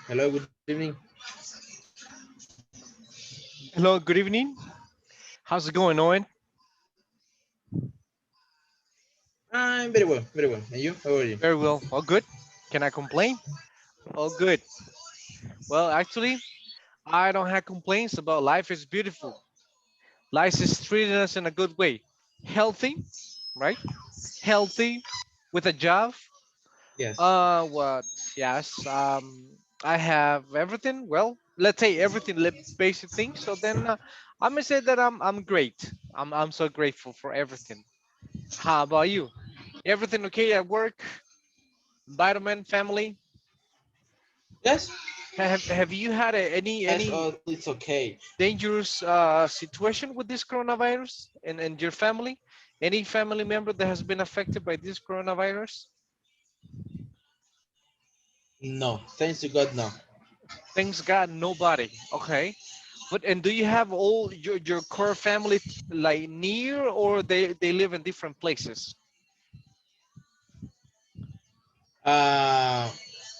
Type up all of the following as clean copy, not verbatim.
Hello, good evening. Hello, good evening. How's it going, Owen? I'm very well, very well. And you? How are you? Very well. All good. Can I complain? All good. Well, actually, I don't have complaints about life is beautiful. Life is treating us in a good way. Healthy, right? Healthy with a job. Yes. What? Yes. I have everything. Well, let's say everything, basic things. So then, I'm gonna say that I'm great. I'm so grateful for everything. How about you? Everything okay at work, environment, family? Yes. Have you had Yes. any All it's okay. dangerous situation with this coronavirus and your family? Any family member that has been affected by this coronavirus? No, thanks to God, no. Thanks God, nobody. Okay. But and do you have all your core family like near, or they live in different places? Uh,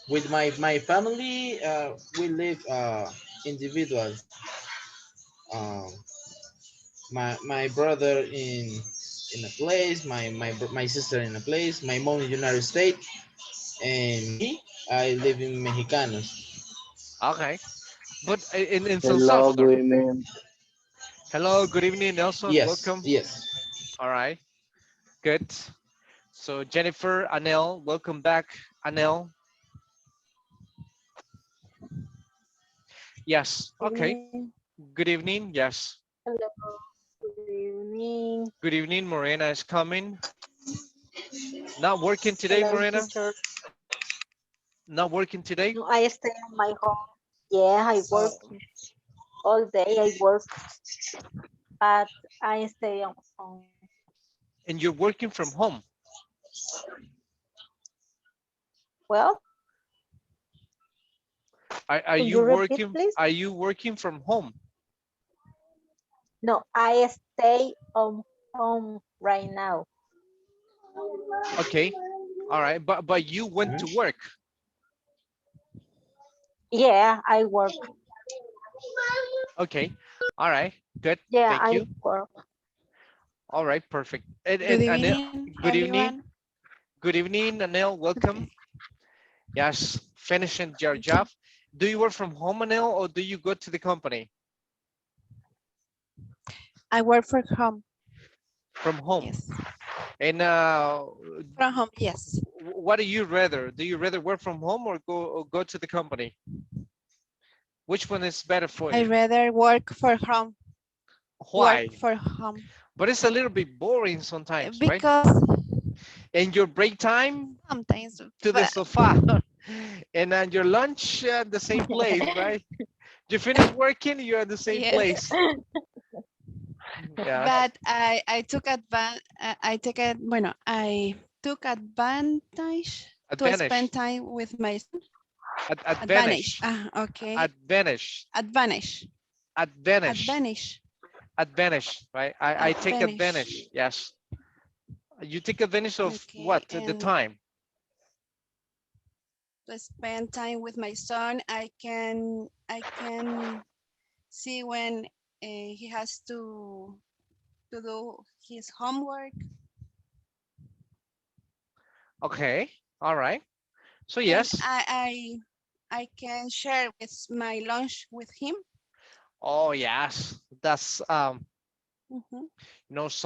with my family, we live individuals. Um, my brother in a place, my sister in a place, my mom in United States, and me, I live in Mexicanos. Okay. But in San Hello, Salvador. good evening. Hello, good evening, Nelson. Yes. Welcome. Yes. All right. Good. So Jennifer, Anel, welcome back. Anel. Yes. Okay. Evening. Good evening. Yes. Hello. Good evening. Good evening. Morena is coming. Not working today, Hello, Morena. teacher. Not working today. No, I stay in my home. Yeah, I work Oh, all day. I work, but I stay on home. and you're working from home. Well, Are could you you repeat, working? please? Are you working from home? No, I stay on home right now. Okay. All right. But you went Mhm. to work. Yeah, I work. Okay. All right. Good. Yeah, Thank I you. work. All right. Perfect. Good And Anil, evening, good evening. everyone. Good evening, Anil. Welcome. Okay, Yes. Finishing your thank you. job. Do you work from home, Anil, or do you go to the company? I work from home. From home. Yes, And from home. Yes, what do you rather? Do you rather work from home or go to the company? Which one is better for I you? rather work for home. Work Why? for home But it's a little bit boring sometimes, right? because And your break time sometimes, to the but sofa, and then your lunch at the same place, right? You finish working, you're at the same yes, place. Yes, but I took advantage. I take it. Bueno, I took advantage to advantage, spend time with my son. Advantage. advantage, Okay. advantage, Advantage. advantage, Advantage. advantage, right? I take Advantage. advantage. Yes, you take advantage of Okay, what? The and time. to spend time with my son. I can see when he has to do his homework, Okay, all right. So and yes. I can share with my lunch with him. Oh yes, that's Mhm.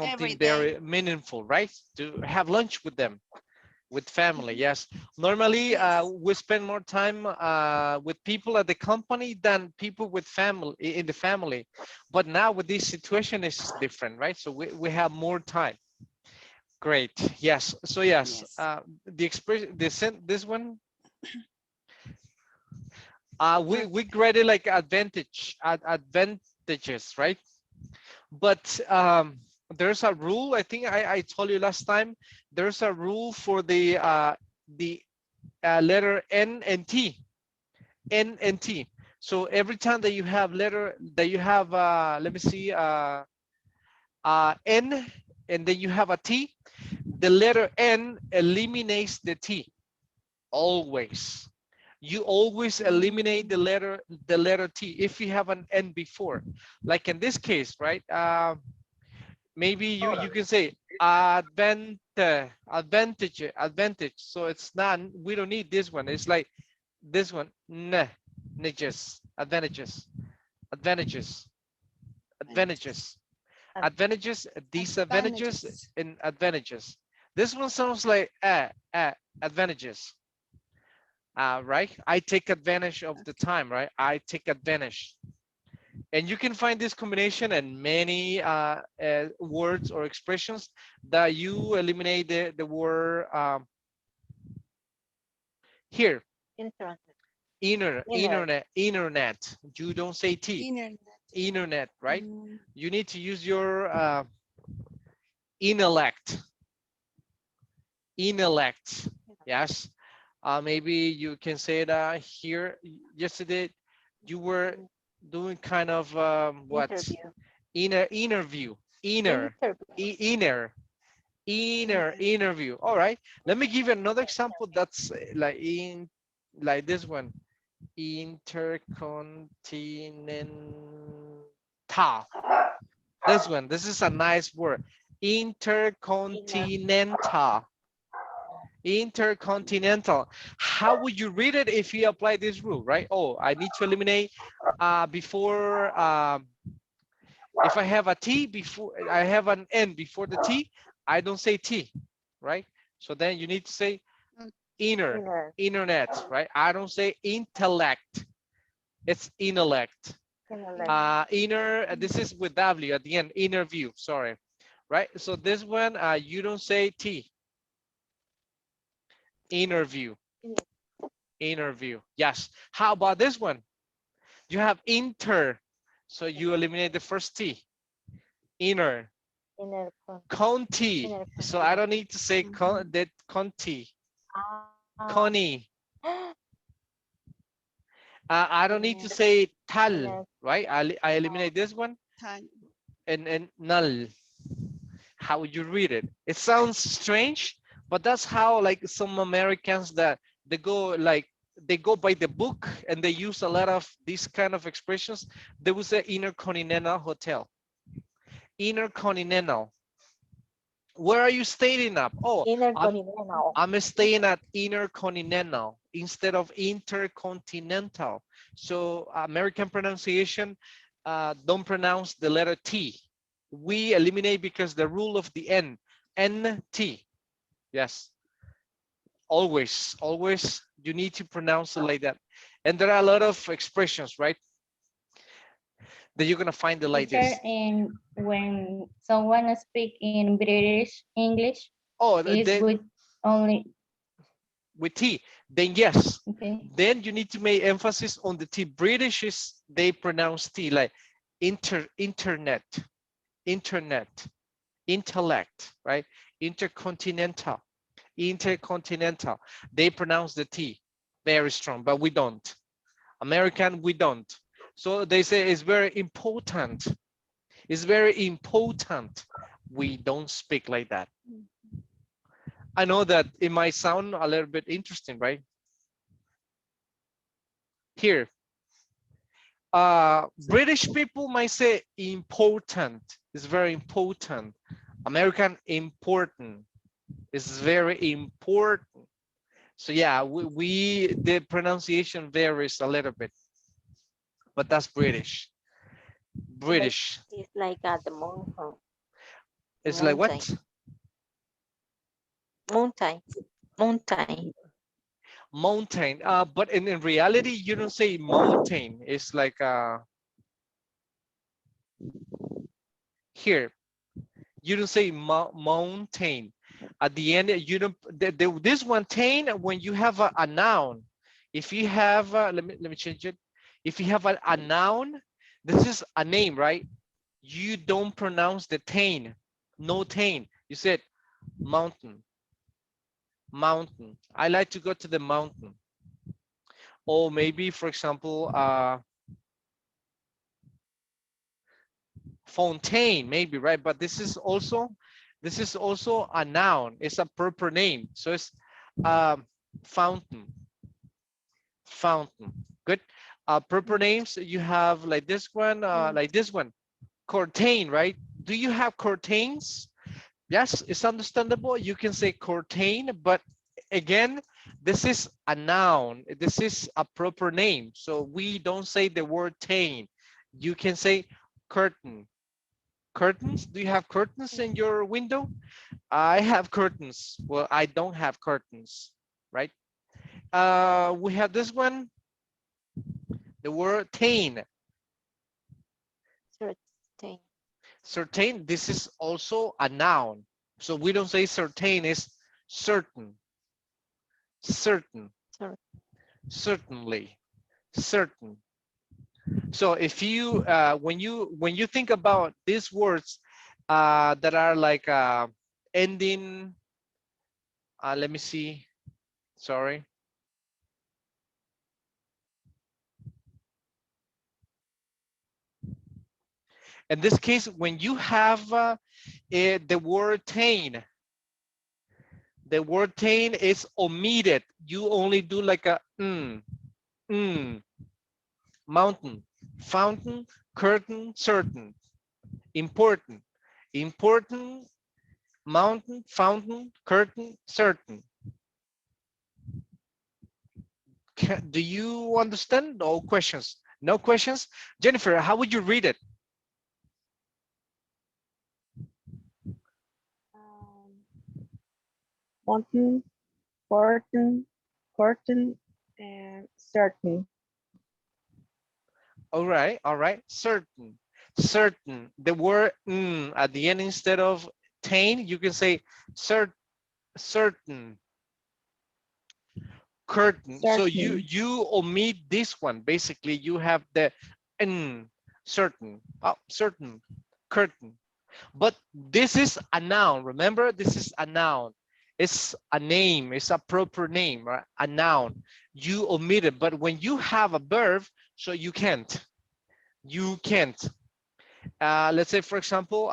Every something day. very meaningful, right? To have lunch with them, with family. Mhm. Yes, normally Yes. we spend more time with people at the company than people with family in the family, but now with this situation is different, right? So we have more time. Great. Yes. So yes, Yes. the expression this one we Okay. graded like advantages, right? But there's a rule. I think I told you last time. There's a rule for the letter N and T. N and T. So every time that you have letter that you have, let me see, N, and then you have a T, the letter N eliminates the T always. You always eliminate the letter T if you have an N before. Like in this case, right? Maybe you can say advantage. So it's not, we don't need this one. It's like this one, advantages, advantages, advantages, advantages, disadvantages, Advantages. and advantages. This one sounds like advantages. Right? I take advantage of the time, right? I take advantage. And you can find this combination in many words or expressions that you eliminate the word here, Internet. internet. You don't say T, Internet. internet, right? Mm, You need to use your intellect, intellect, yes. Maybe you can say that here, yesterday, you were doing kind of what? Interview. Interview, Interview. inner, inner. interview. All right, let me give you another example that's like like this one, intercontinental. This one, this is a nice word, intercontinental. Intercontinental. How would you read it if you apply this rule, right? Oh, I need to eliminate before if I have a T before, I have an N before the T, I don't say T, right? So then you need to say Inner. internet, right? I don't say intellect, it's intellect. Intellect. This is with W at the end, interview, sorry, right? So this one, you don't say T, interview, interview, yes. How about this one? You have inter, so you eliminate the first T, inner. Inner. Conti. Inner. So I don't need to say Mhm. that Conti. Ah. Connie. I don't need to Inner. say tal, Inner. right? I eliminate this one Tan. and null. How would you read it? It sounds strange, but that's how like some Americans that they go like they go by the book and they use a lot of these kind of expressions. There was an intercontinental hotel. Intercontinental. Where are you staying up? Oh, Inner I'm continental. I'm staying at intercontinental instead of intercontinental. So American pronunciation don't pronounce the letter T. We eliminate because the rule of the N, NT. Yes, always, always you need to pronounce it like that. And there are a lot of expressions, right? That you're gonna find it like Teacher, this. and when someone speak in British English Oh, is with only with T, then yes. okay. Then you need to make emphasis on the T. British is they pronounce T like internet, internet, intellect, right? Intercontinental, intercontinental. They pronounce the T very strong, but we don't. American, we don't. So they say it's very important. It's very important. We don't speak like that. I know that it might sound a little bit interesting, right? Here, British people might say important. It's very important. American, important. It's very important. So yeah, the pronunciation varies a little bit, but that's British. Like British. it's like at the mountain. It's like Mountain. what? Mountain. Mountain. Mountain. But in reality, you don't say mountain. It's like here. You don't say mountain. At the end, you don't. This one tain when you have a noun. If you have, let me change it. If you have a noun, this is a name, right? You don't pronounce the tain. No tain. You said mountain, mountain. I like to go to the mountain. Or maybe, for example, fontaine, maybe, right? But this is also a noun. It's a proper name. So it's fountain, fountain. Good. Proper names, you have like this one, curtain, right? Do you have curtains? Yes, it's understandable. You can say curtain, but again, this is a noun. This is a proper name. So we don't say the word tain. You can say curtain. Curtains? Do you have curtains in your window? I have curtains. Well, I don't have curtains, right? We have this one, the word tain. Certain. Certain, this is also a noun. So we don't say certain, it's certain, certain, Cer- certainly, certain. So if you, when you think about these words that are like ending, let me see, sorry. In this case, when you have the word tain, the word tain is omitted. You only do like a mm, mountain, fountain, curtain, certain, important, important, mountain, fountain, curtain, certain. Do you understand? No questions. No questions. Jennifer, how would you read it? Um, Mountain, curtain, curtain, and certain. All right. Certain, certain. The word at the end instead of tain, you can say certain, curtain. So Certain. you omit this one. Basically, you have the certain, certain, curtain. But this is a noun. Remember, this is a noun. It's a name. It's a proper name, right? A noun. You omit it. But when you have a verb, so you can't. You can't. Let's say, for example,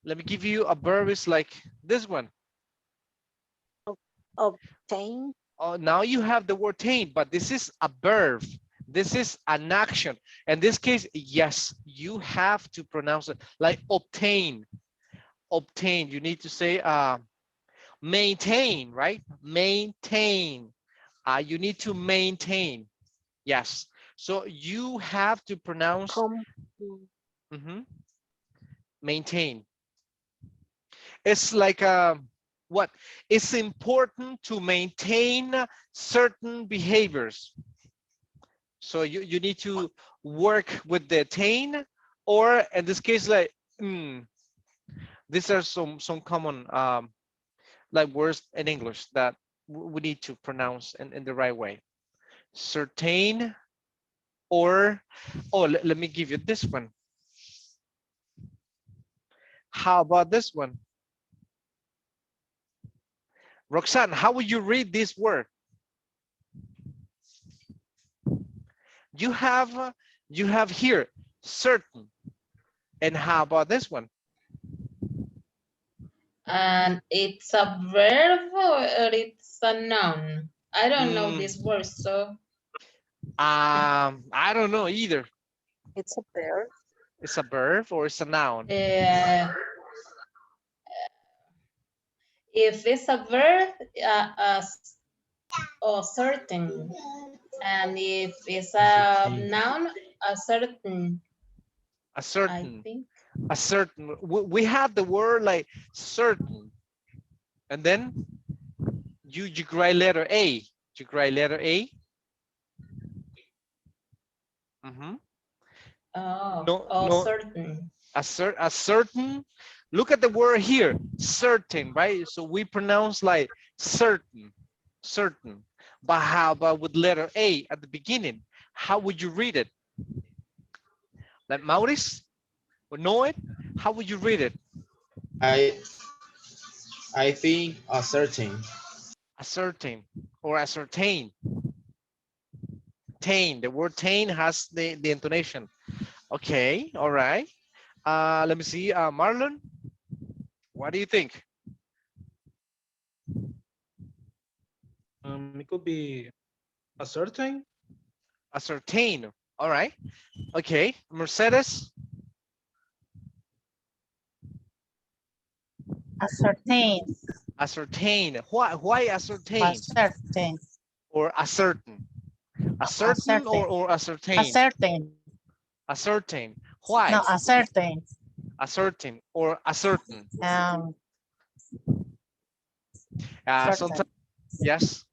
let me give you a verb. It's like this one. Obtain. Now you have the word tain, but this is a verb. This is an action. In this case, yes, you have to pronounce it like obtain. Obtain. You need to say maintain, right? Maintain. You need to maintain. Yes. So you have to pronounce Com- maintain. It's like what? It's important to maintain certain behaviors. So you need to work with the tain, or in this case, like these are some common like words in English that we need to pronounce in the right way. Certain, or let me give you this one. How about this one? Roxanne, how would you read this word? You have here certain, and how about this one? And it's a verb or it's a noun? I don't know this Mm, word, so I don't know either. it's a bear. It's a verb or it's a noun. if it's a verb, or certain, and if it's a noun, a certain, A I certain, think. a certain. We have the word like certain, and then you write letter A. You write letter A. Oh, No, oh, no, certain. a certain. Look at the word here, certain, right? So we pronounce like certain, certain. But how about with letter A at the beginning? How would you read it? Like Maurice would know it. How would you read it? I I think a certain. Ascertain or ascertain. Tain. The word tain has the intonation. Okay, all right. Let me see. Marlon, what do you think? It could be Ascertain. Ascertain. All right. Okay. Mercedes. Ascertain. Ascertain. Why ascertain Ascertain. or ascertain? Ascertain Ascertain. or ascertain? Ascertain. Ascertain. No, Why? ascertain. Ascertain or ascertain. Um, Sometimes, certain. yes.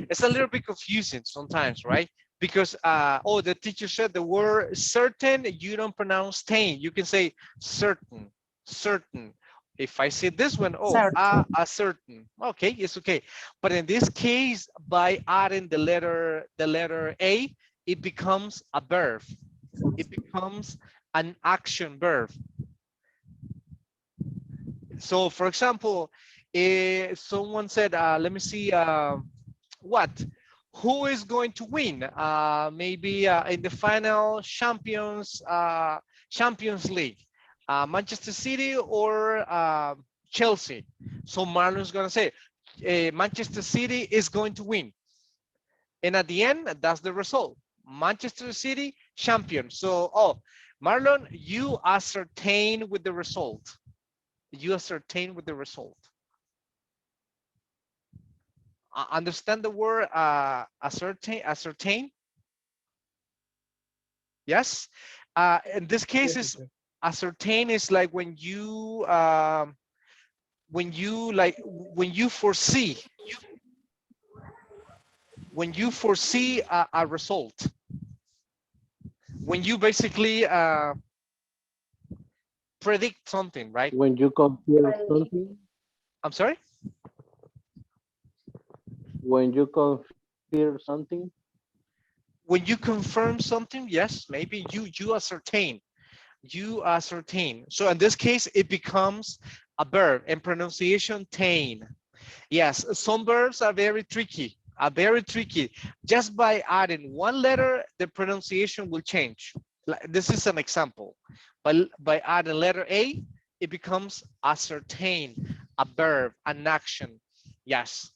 It's a little bit confusing sometimes, right? Because, oh, the teacher said the word certain, you don't pronounce tain. You can say certain, certain. If I say this one, oh, Certain. a certain, okay, it's okay. But in this case, by adding the letter A, it becomes a verb. It becomes an action verb. So for example, someone said, let me see, what? Who is going to win? Maybe in the final Champions League, Manchester City or Chelsea. So Marlon's gonna say, Manchester City is going to win. And at the end, that's the result. Manchester City champion. So, oh, Marlon, you ascertain with the result. You ascertain with the result. Understand the word ascertain? Yes. In this case, Yes, is teacher. ascertain is like when you foresee a result. When you basically predict something, right? When you compare something, I'm sorry. when you confirm something, When you confirm something, yes, maybe you ascertain. You ascertain. So in this case, it becomes a verb and pronunciation tain. Yes, some verbs are very tricky, Just by adding one letter, the pronunciation will change. This is an example. By adding letter A, it becomes ascertain, a verb, an action. Yes.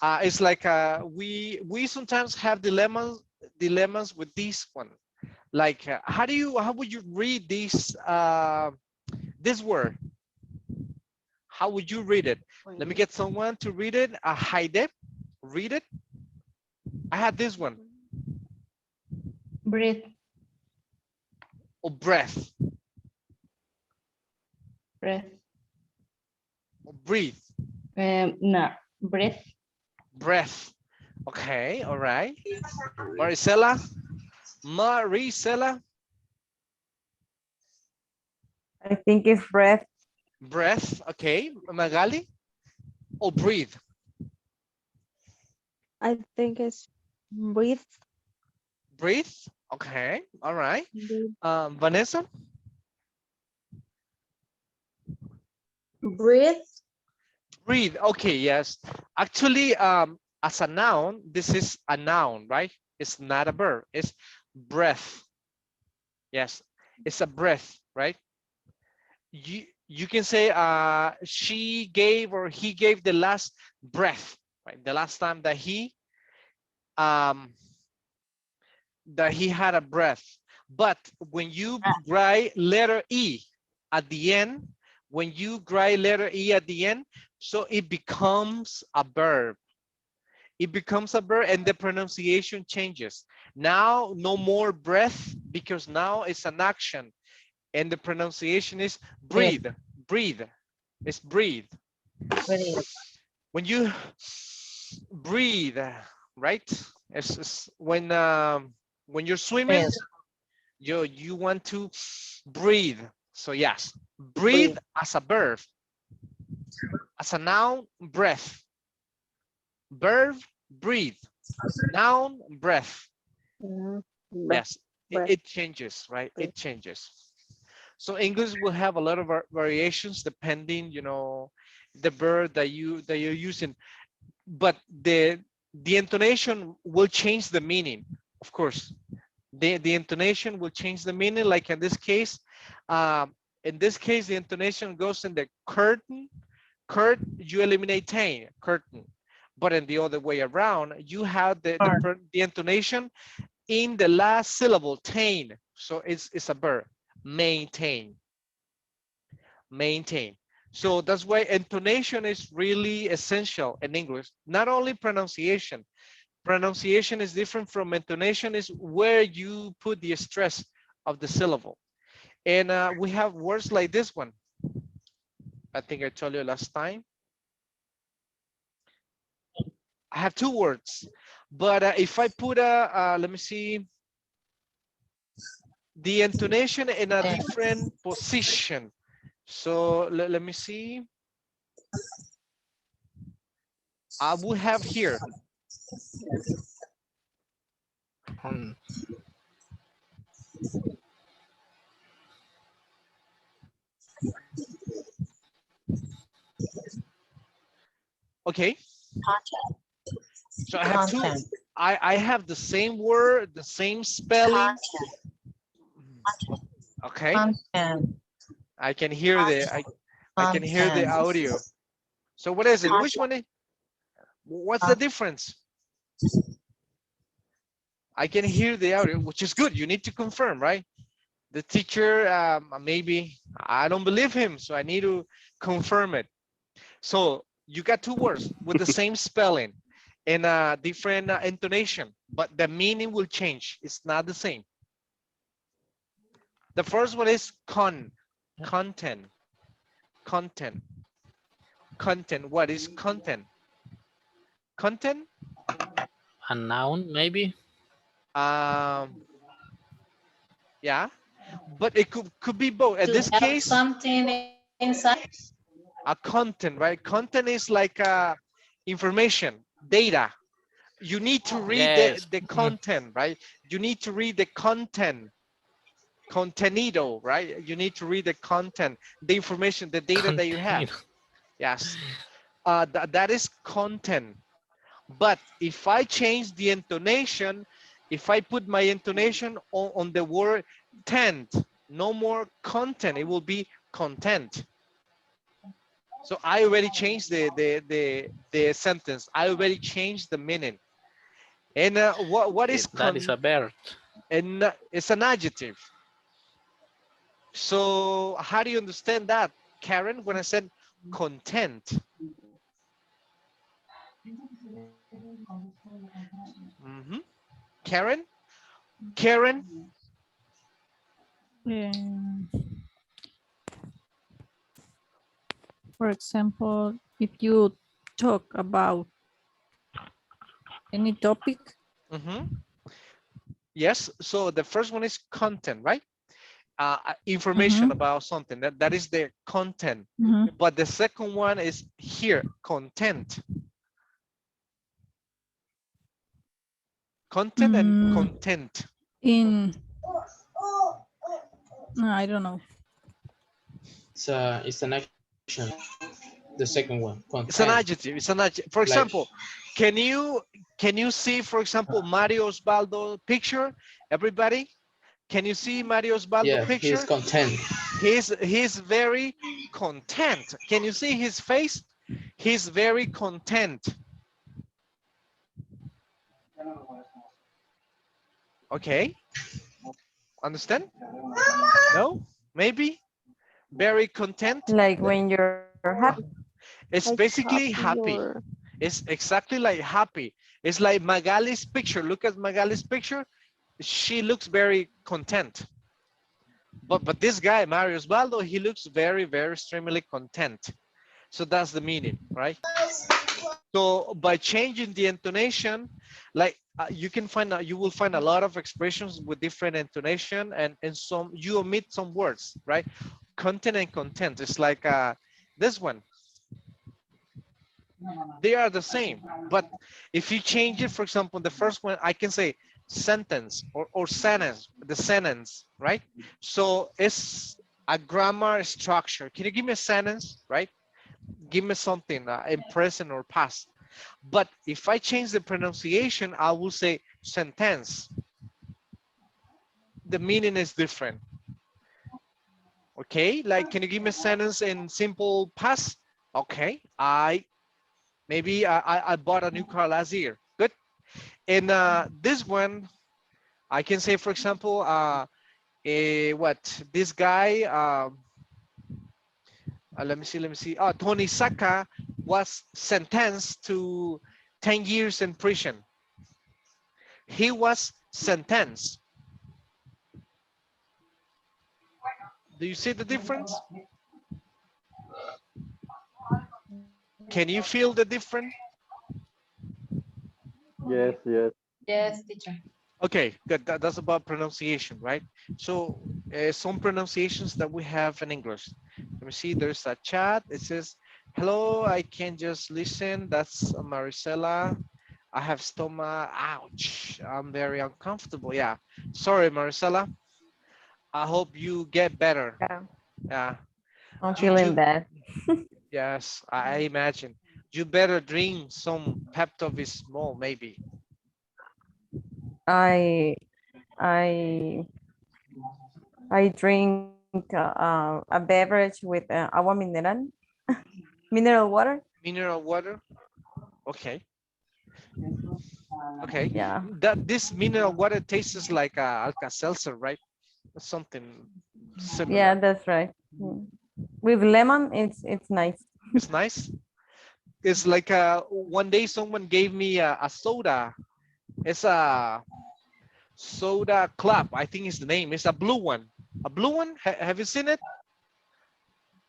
It's like we sometimes have dilemmas with this one. Like how would you read this word? How would you read it? Let me get someone to read it. Haide, read it. I had this one. Breathe. Or breath. Breath. Or breathe. No. Breath. Breath. Okay, all right. Maricela. Maricela. I think it's breath. Breath. Okay. Magali. Or breathe. I think it's breathe. Breathe. Okay. All right. Breathe. Vanessa. Breathe. Breathe. Okay. Yes. Actually, as a noun, this is a noun, right? It's not a verb. It's breath. Yes. It's a breath, right? You can say she gave or he gave the last breath, right? The last time that he had a breath. But when you write letter E at the end, so it becomes a verb. It becomes a verb and the pronunciation changes. Now, no more breath because now it's an action and the pronunciation is breathe, breathe. It's breathe. Breathe. When you breathe, right? It's when you're swimming, Breathe. you want to breathe. So yes, breathe Breathe. as a verb. As a noun, breath. Verb, breathe. Noun, breath. Breath. Yes, Breath. it changes, right? Breathe. It changes. So English will have a lot of variations depending, the verb that you're using. But the intonation will change the meaning, of course. The intonation will change the meaning. Like in this case, the intonation goes in the curtain. You eliminate tain, curtain. But in the other way around, you have the intonation in the last syllable, tain. So it's a verb, maintain, maintain. So that's why intonation is really essential in English. Not only pronunciation. Pronunciation is different from intonation, is where you put the stress of the syllable. And we have words like this one. I think I told you last time. I have two words, but if I put let me see, the intonation in a different position. So let me see. I will have here. Um, Okay. So I have two. Content. I have the same word, the same spelling. Okay. Content. I can hear I can hear the Content. audio. So what is it? Which one is? What's the difference? I can hear the audio, which is good. You need to confirm, right? The teacher, maybe I don't believe him, so I need to confirm it. So you got two words with the same spelling and a different intonation, but the meaning will change. It's not the same. The first one is content, content, content. What is content? Content? A noun, maybe? Yeah, but it could be both. In this case, Something inside. a content, right? Content is like information, data. You need to read Yes. the content, right? You need to read the content, contenido, right? You need to read the content, the information, the data that you have. Content. Yes, that is content. But if I change the intonation, if I put my intonation on the word tent, no more content, it will be content. So I already changed the sentence. I already changed the meaning. And what is That is a verb. and it's an adjective. So how do you understand that, Karen, when I said content? Mm-hmm. Karen? Karen? Um, for example, if you talk about any topic. Mm-hmm. Yes, so the first one is content, right? Information about something, that is the content. But the second one is here, content. Content and content. No, I don't know. it's an action. The second one, content. It's an adjective. It's an adjective. For example, can you see, for example, Mario Osvaldo picture? Everybody, can you see Mario Osvaldo picture? He's content. He's very content. Can you see his face? He's very content. Okay. Understand? No? Maybe? Very content? Like when you're happy. It's Like basically happy. or It's exactly like happy. It's like Magali's picture. Look at Magali's picture. She looks very content. But this guy, Mario Osvaldo, he looks very, very extremely content. So that's the meaning, right? So by changing the intonation, like you will find a lot of expressions with different intonation, and some you omit some words, right? Content and content. It's like this one. They are the same, but if you change it, for example, the first one, I can say sentence or sentence, the sentence, right? So it's a grammar structure. Can you give me a sentence, right? Give me something in present or past. But if I change the pronunciation, I will say sentence. The meaning is different. Okay, like, can you give me a sentence in simple past? Okay, I Maybe I bought a new car last year. Good. And this one, I can say, for example, what this guy, let me see. Oh, Tony Saka was sentenced to 10 years in prison. He was sentenced. Do you see the difference? Can you feel the difference? Yes, yes. Yes, teacher. Okay, good. That's about pronunciation, right? So some pronunciations that we have in English. Let me see, there's a chat. It says, hello, I can just listen. That's Maricela. I have stomach. Ouch, I'm very uncomfortable. Yeah, sorry, Maricela. I hope you get better. Yeah, Yeah, I'm you, feeling bad. yes, I imagine. You better drink some Pepto-Bismol, maybe. I I I drink a beverage with agua mineral, mineral water. Mineral water. Okay. Okay, Yeah, that this mineral water tastes like Alka-Seltzer, right? Something yeah, similar. that's right. Mm. With lemon, it's nice. It's nice. It's like one day someone gave me a soda. It's a soda club, I think is the name. It's a blue one. A blue one. Have you seen it?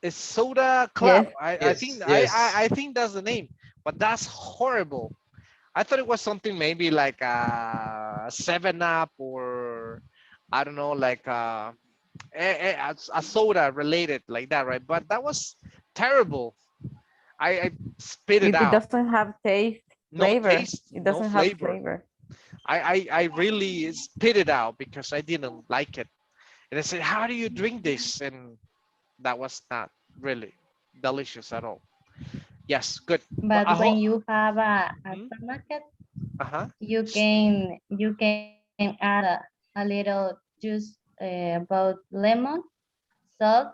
It's soda club. Yes, I Yes, think yes. I think that's the name. But that's horrible. I thought it was something maybe like a 7 Up or I don't know, like a soda related like that, right? But that was terrible. I spit it it out. doesn't have taste, No flavor. taste, It no doesn't have flavor. flavor. I really spit it out because I didn't like it. And I said, how do you drink this? And that was not really delicious at all. Yes, good. But I But hope. when you have a Mhm. stomachache, Uh-huh. you can add a little juice about lemon, salt,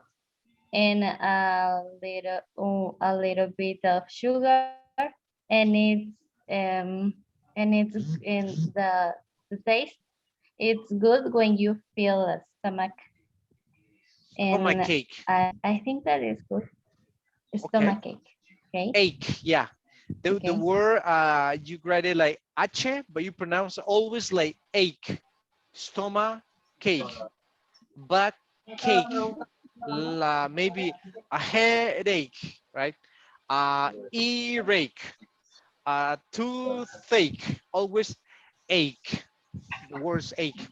and a little bit of sugar, and um and it's in the taste. It's good when you feel a stomach, Stomach and cake. I think that is good. Okay. Stomach ache. Okay. Ache, yeah. The Okay. word you write it like H, but you pronounce it always like ache. Stomach cake, back cake, maybe a headache, right? Earache, toothache, always ache. The words ache.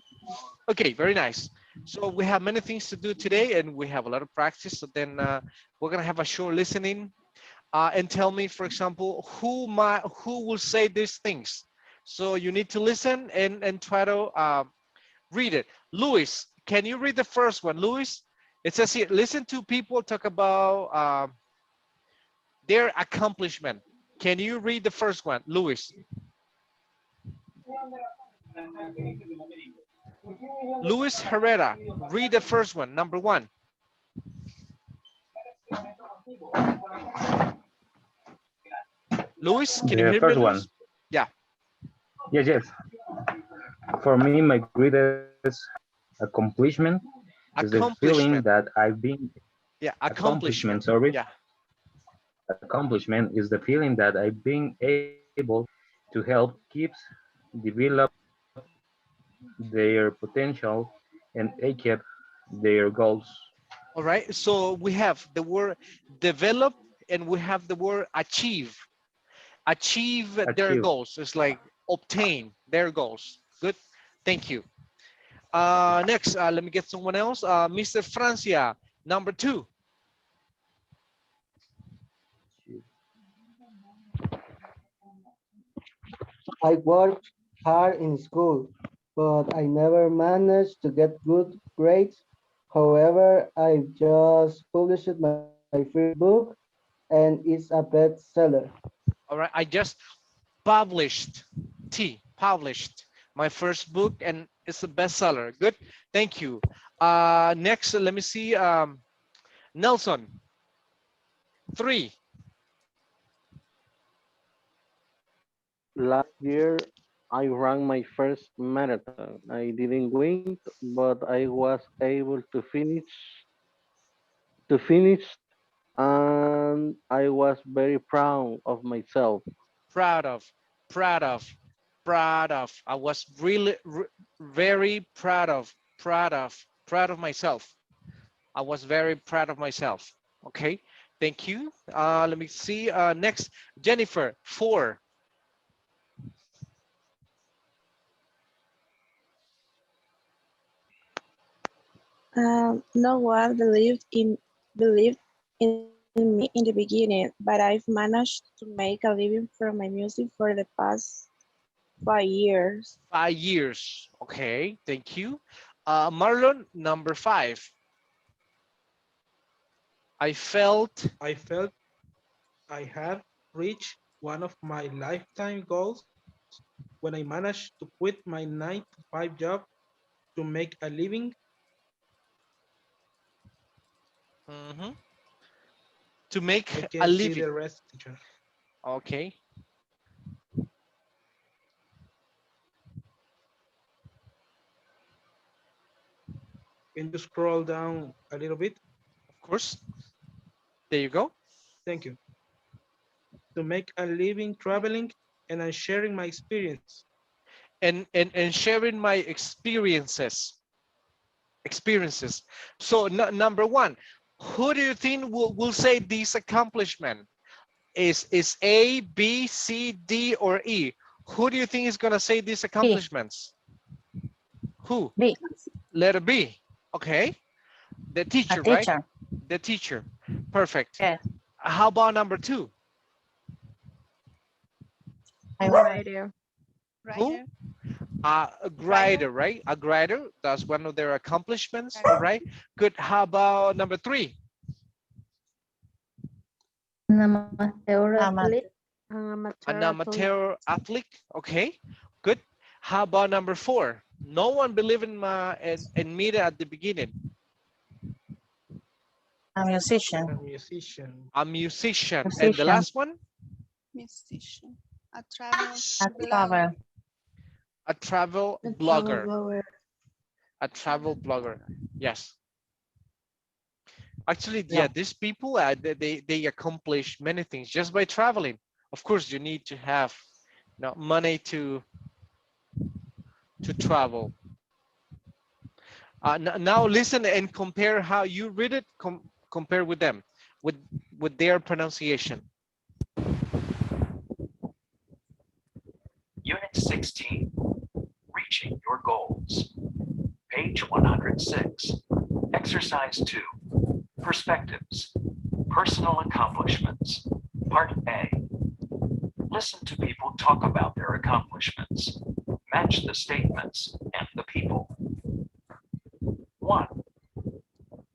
Okay, very nice. So we have many things to do today and we have a lot of practice. So then we're gonna have a short listening and tell me, for example, who will say these things. So you need to listen and try to read it. Luis, can you read the first one? Luis, it says here, listen to people talk about their accomplishment. Can you read the first one, Luis? Luis Herrera, read the first one, number one. Luis, can you The hear me, first one. Luis? Yeah, Yes, yes. For me, my greatest accomplishment is the feeling accomplishment. that I've been Yeah, accomplishment, accomplishment. sorry. Yeah. Accomplishment is the feeling that I've been able to help kids develop their potential and achieve their goals. All right. So we have the word develop and we have the word achieve. Achieve their Achieve. goals. It's like obtain their goals. Good. Thank you. Next, let me get someone else. Mr. Francia, number two. I worked hard in school, but I never managed to get good grades. However, I just published my first book and it's a bestseller. All right. I just published my first book and it's a bestseller. Good. Thank you. Next, let me see. Nelson, three. Last year, I ran my first marathon. I didn't win, but I was able to finish, and I was very proud of myself. Proud of, proud of, proud of. I was really very proud of myself. I was very proud of myself. Okay, thank you. Let me see. Next, Jennifer, 4. No one believed in me in the beginning, but I've managed to make a living from my music for the past 5 years. 5 years. Okay, thank you. Marlon, number 5. I felt I felt I had reached one of my lifetime goals when I managed to quit my 9 to 5 job to make a living. mhm, to make I a can see living. the rest, teacher. Okay. Can you scroll down a little bit? Of course. There you go. Thank you. To make a living traveling and sharing my experience. And sharing my experiences. So number 1, who do you think will say this accomplishment? Is A, B, C, D, or E? Who do you think is going to say these B. accomplishments? Who? B. Letter B. Okay. The A teacher, right? teacher. The teacher. Perfect. Yes. How about number 2? I A write. writer. Who? Writer. A Writer. grider, right? A grider. That's one of their accomplishments. All Writer. right. Good. How about number 3? An amateur Amateur. athlete. An Amateur athlete. amateur athlete. Okay. Good. How about number 4? No one believed in me at the beginning. A musician. A musician. A musician. And the Musician. last one? Musician. A travel A blogger. travel. A travel A travel blogger. blogger. A travel blogger. Yes. Actually, yeah, Yeah. these people, they accomplish many things just by traveling. Of course, you need to have money to travel. Now listen and compare how you read it, compare with them, with their pronunciation. Unit 16, Reaching Your Goals. Page 106. Exercise 2, Perspectives. Personal Accomplishments. Part A. Listen to people talk about their accomplishments. Match the statements and the people. 1.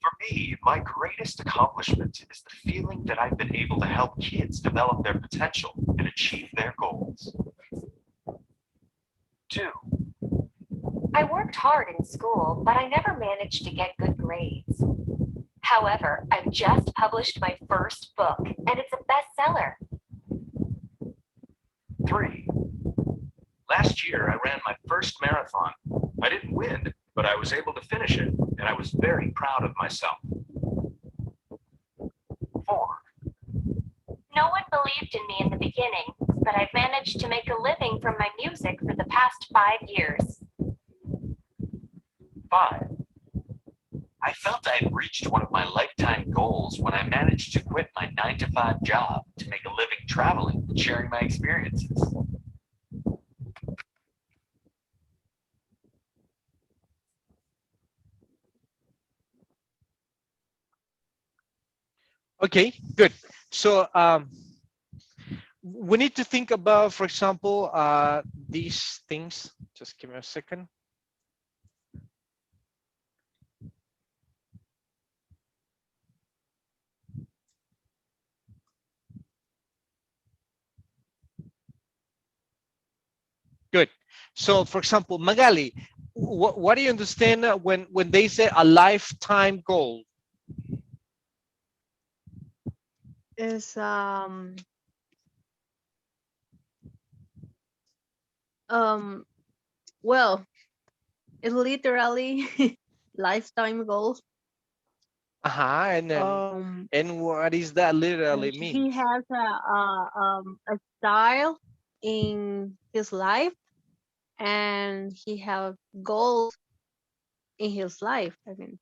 For me, my greatest accomplishment is the feeling that I've been able to help kids develop their potential and achieve their goals. 2. I worked hard in school, but I never managed to get good grades. However, I've just published my first book, and it's a bestseller. 3. Last year, I ran my first marathon. I didn't win, but I was able to finish it, and I was very proud of myself. 4. No one believed in me in the beginning, but I've managed to make a living from my music for the past 5 years. 5. I felt I had reached one of my lifetime goals when I managed to quit my 9 to 5 job to make a living traveling and sharing my experiences. Okay, good. So we need to think about, for example, these things. Just give me a second. Good. So, for example, Magali, what do you understand when they say a lifetime goal? Is Um, well, it's literally lifetime goals. And then and what does that literally mean? He has a style in his life, and he has goals in his life. I mean,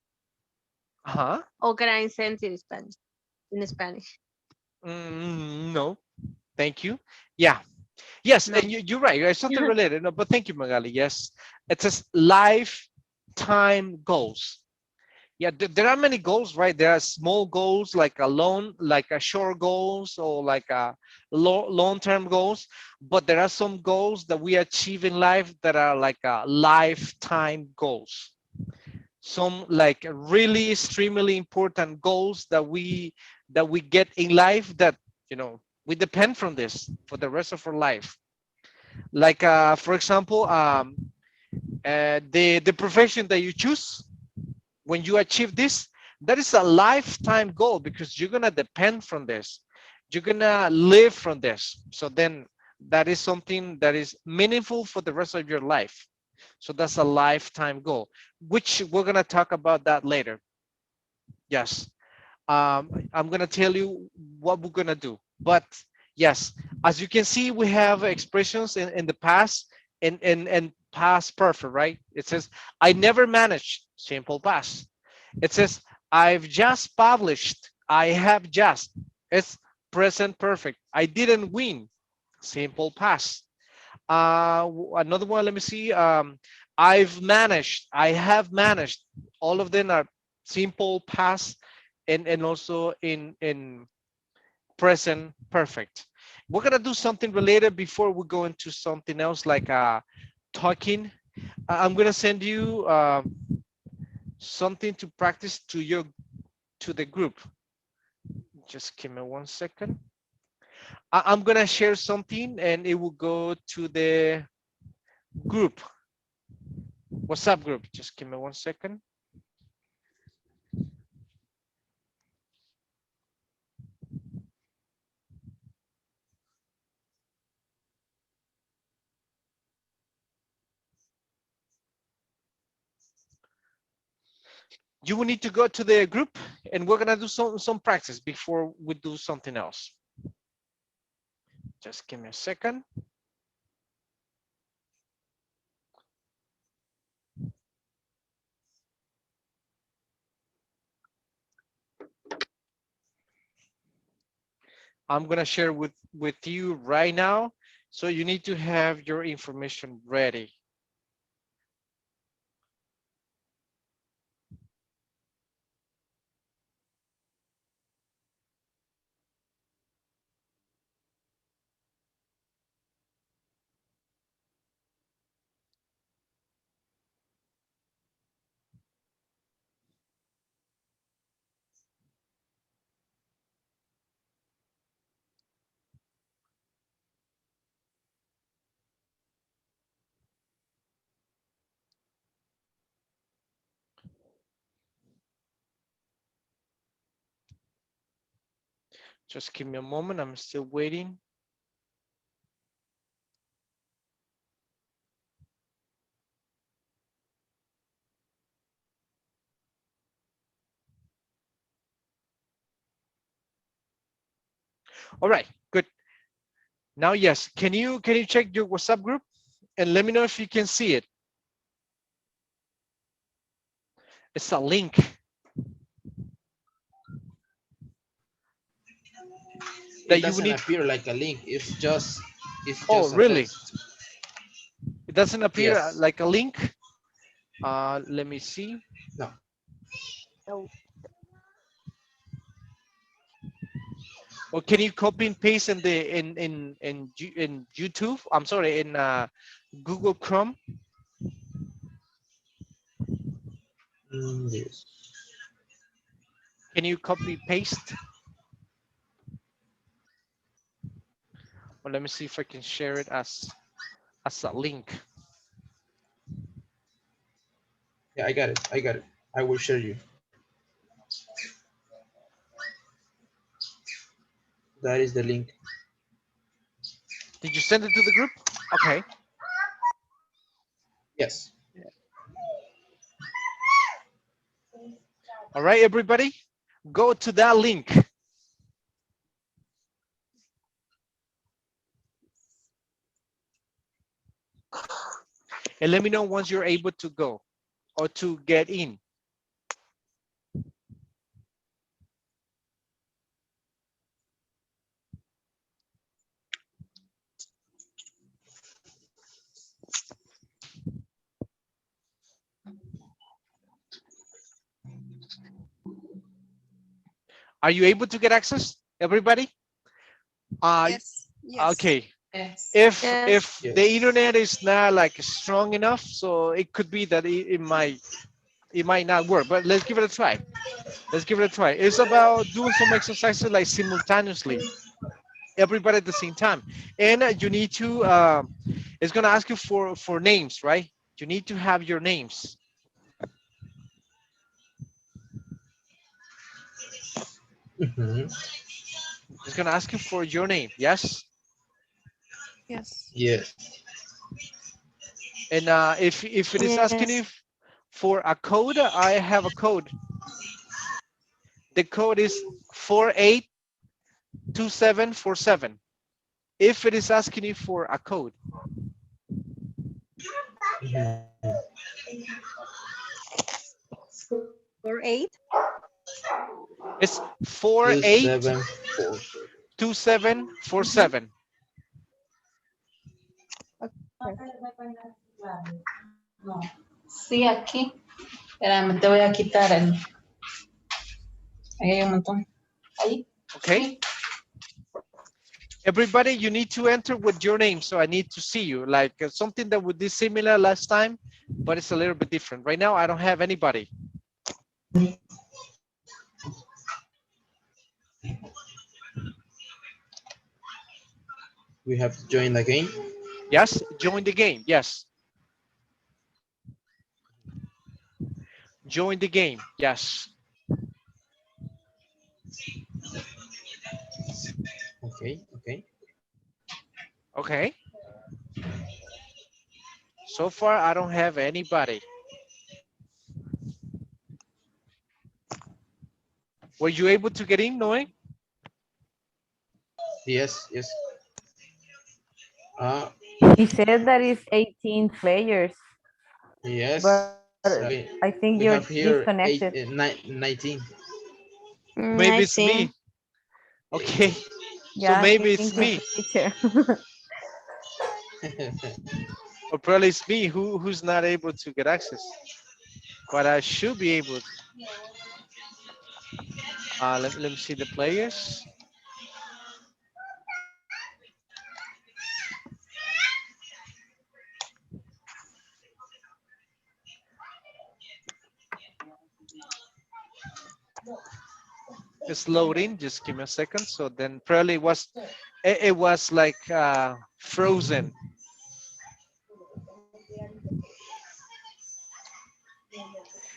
or can I send it in Spanish? In Spanish. No, thank you. Yeah. Yes, No. and you're right. It's something related. No, but thank you, Magali. Yes, it says lifetime goals. Yeah, there are many goals, right? There are small goals like like a short goals or like a long-term goals, but there are some goals that we achieve in life that are like a lifetime goals. Some like really extremely important goals that we get in life that we depend from this for the rest of our life. Like for example, the profession that you choose, when you achieve this, that is a lifetime goal because you're gonna depend from this. You're gonna live from this. So then that is something that is meaningful for the rest of your life. So that's a lifetime goal, which we're gonna talk about that later. Yes. I'm gonna tell you what we're gonna do. But yes, as you can see, we have expressions in the past and past perfect, right? It says, I never managed, simple past. It says, I've just published, I have just. It's present perfect. I didn't win, simple past. Another one, let me see. I've managed, I have managed. All of them are simple past and also in present perfect. We're gonna do something related before we go into something else like talking. I'm gonna send you something to practice to the group. Just give me 1 second. I'm gonna share something and it will go to the group, WhatsApp group. Just give me 1 second. You will need to go to the group and we're gonna do some practice before we do something else. Just give me a second. I'm gonna share with you right now. So you need to have your information ready. Just give me a moment. I'm still waiting. All right, good. Now, yes, can you check your WhatsApp group and let me know if you can see it? It's a link. It That you will doesn't need. appear like a link. It's Oh, just a really? text. It doesn't appear Yes. like a link. Let me see. No. No. Or can you copy and paste in the in YouTube? I'm sorry, in Google Chrome. Yes. Can you copy paste? Or let me see if I can share it as a link. Yeah, I got it. I got it. I will share you. That is the link. Did you send it to the group? Okay. Yes. All right, everybody, go to that link. And let me know once you're able to go or to get in. Are you able to get access, everybody? Yes. Yes. Okay. Yes. If Yes. the internet is not like strong enough, so it could be that it might not work. But let's give it a try. Let's give it a try. It's about doing some exercises like simultaneously, everybody at the same time. And you need to. It's gonna ask you for names, right? You need to have your names. Mhm. It's gonna ask you for your name. Yes. Yes. Yes. And if it is asking Yes. you for a code, I have a code. The code is 482747. If it is asking you for a code, Mhm. For 8. it's Two seven four. 482747. Okay. Sí, aquí. Espérame, te voy a quitar el. Ahí hay un montón. Ahí. Okay. Sí. Everybody, you need to enter with your name. So I need to see you, like something that would be similar last time, but it's a little bit different. Right now, I don't have anybody. We have to join again. Yes, join the game. Yes, join the game. Yes. Okay. Okay. Okay. So far, I don't have anybody. Were you able to get in, Noe? Yes. Yes. Uh, He said that it's 18 players, yes. but I think We you're have here disconnected. 19. Maybe it's 19. me. Okay. So Yeah, I maybe think it's he's the me, teacher. or probably it's me who's not able to get access. But I should be able to. Let me see the players. It's loading. Just give me a second. So then probably it was like frozen.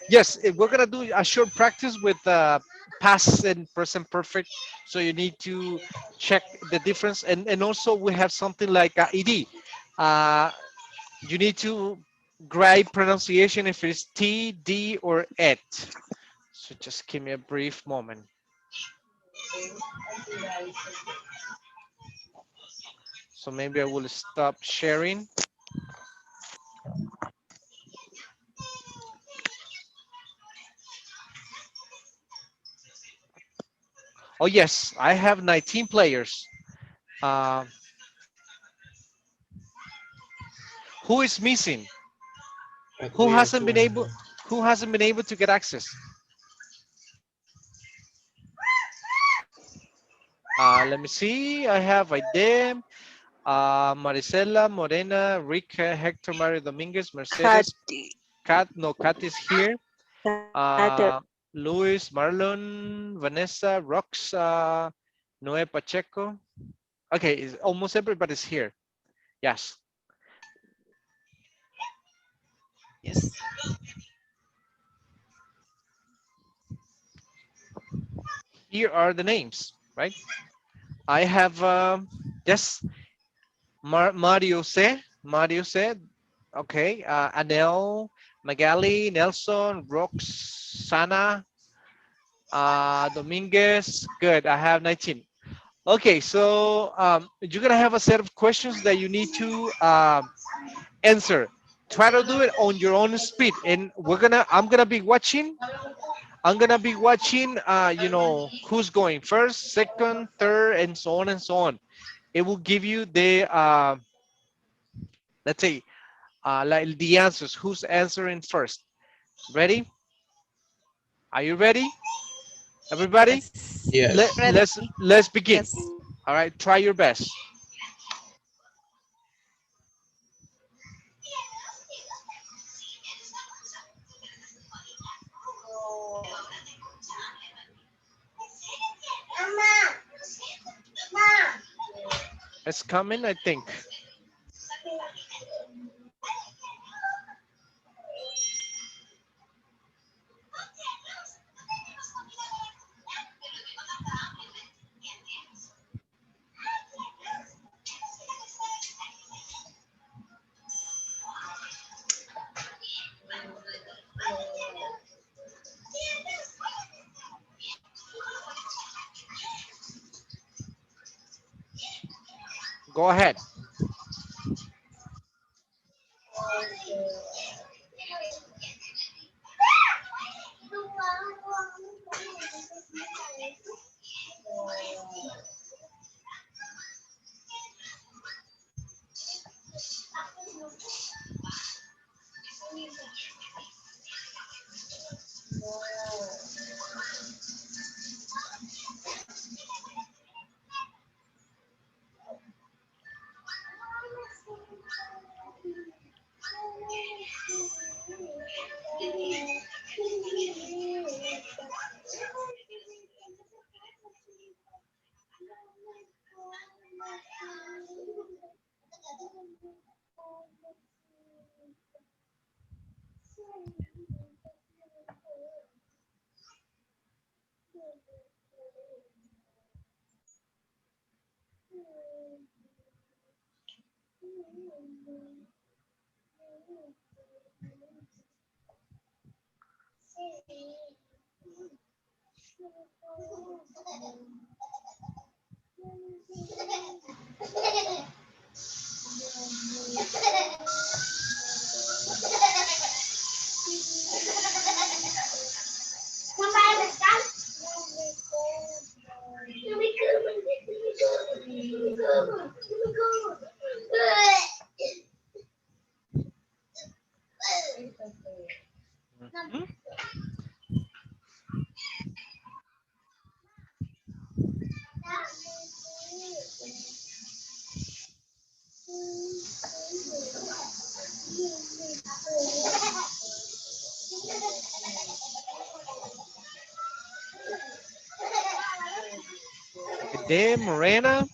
Yes, we're gonna do a short practice with past and present perfect. So you need to check the difference, and also we have something like ed. Uh, you need to grade pronunciation if it's T, D, or et. So just give me a brief moment. So maybe I will stop sharing. Oh yes, I have 19 players. Uh, who is missing? But Who we are hasn't two been and able? Who hasn't been able to get access? Let me see. I have Aidem, Maricela, Morena, Rick, Hector, Mario Dominguez, Mercedes, Katy. Kat. No, Kat is here. Katy. Luis, Marlon, Vanessa, Rox, Noe Pacheco. Okay, almost everybody's here. Yes. Yes. Here are the names, right? I have yes, Mario C. Mario C. Okay, Anel, Magali, Nelson, Roxana, Dominguez. Good. I have 19. Okay, so you're gonna have a set of questions that you need to answer. Try to do it on your own speed, and I'm gonna be watching. I'm gonna be watching. Who's going first, second, third, and so on and so on. It will give you the let's say like the answers. Who's answering first? Ready? Are you ready, everybody? Yes. Let's begin. Yes. All right, try your best. It's coming, I think. Go ahead. Good day, Morena.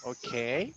Okay.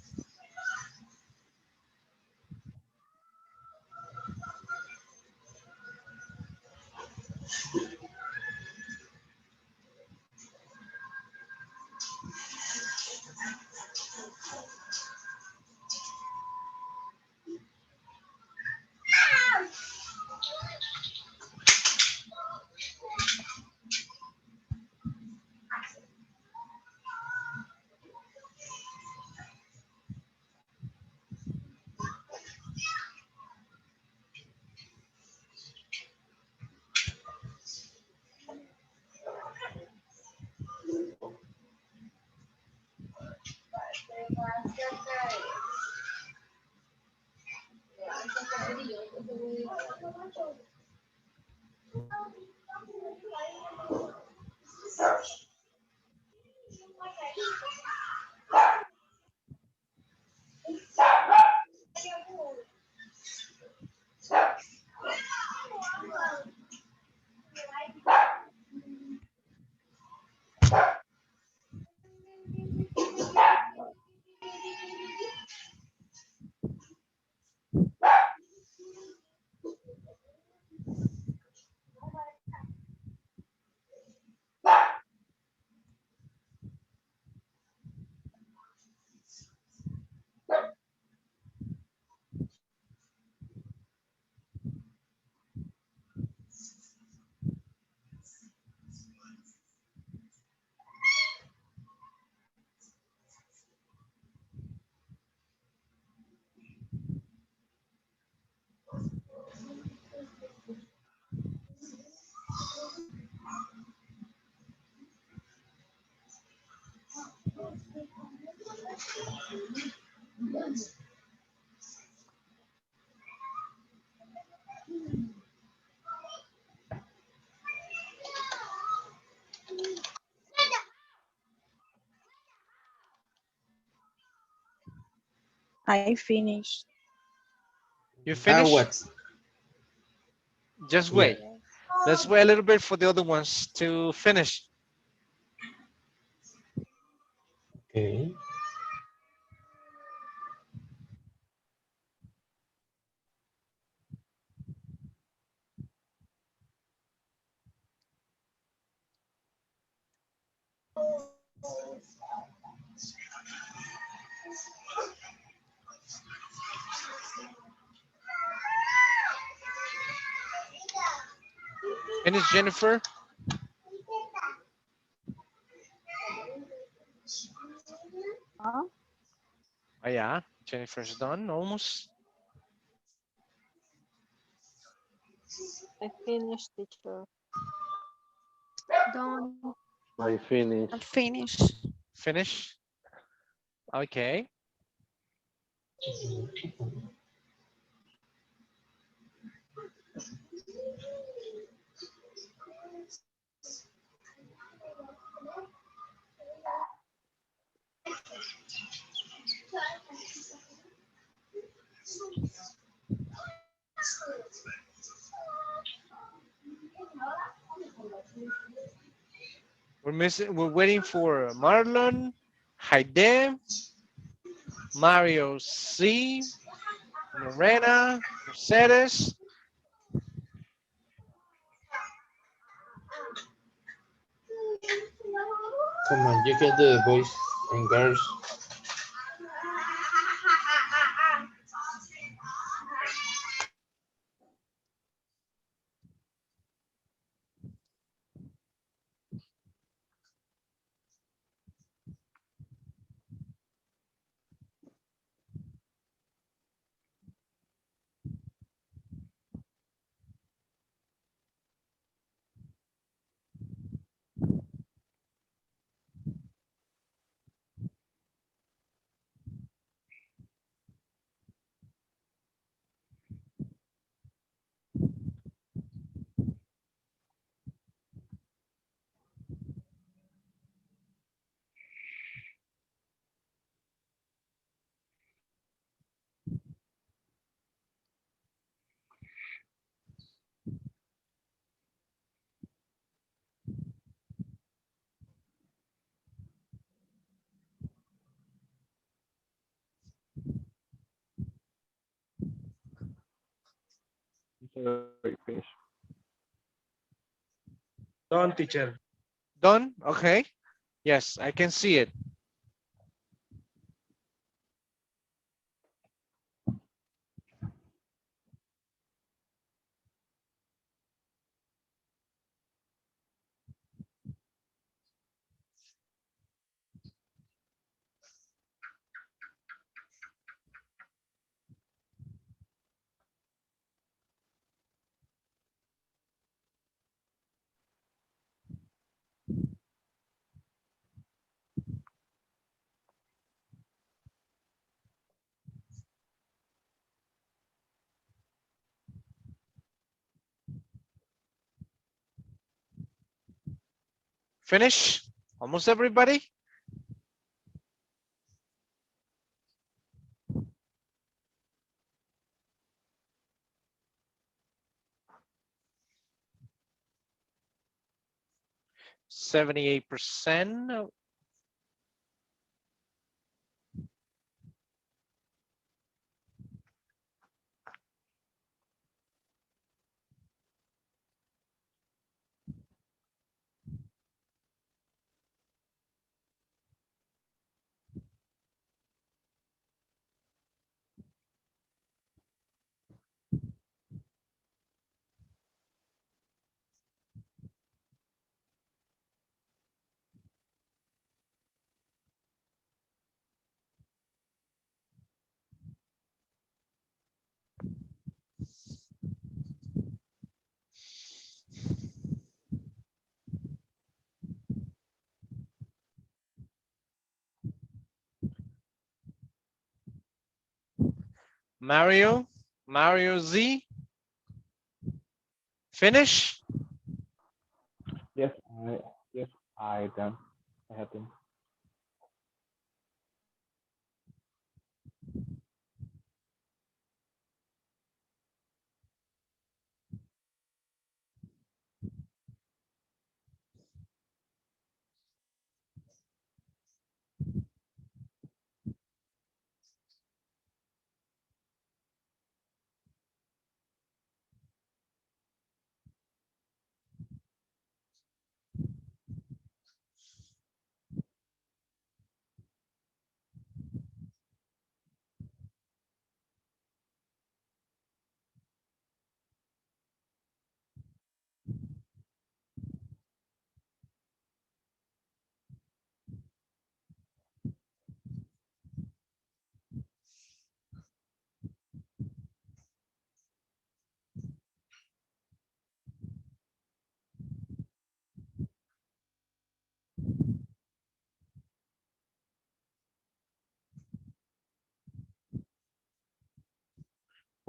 I finished. You finish? What? Just Yeah. wait. Let's wait a little bit for the other ones to finish. Okay. Finish, Jennifer? Huh? Oh, yeah. Jennifer's done almost. I finished, teacher. I Done. finished. I'm finished. Finish? Okay. We're waiting for Marlon, Haide, Mario C, Morena, Mercedes, Come on, you can do it, boys and girls. Sorry, finish. Done, teacher. Done? Okay. Yes, I can see it. Finish? Almost everybody? %78. Mario? Mario Z? Finish? Yes, yes, I done. I have them.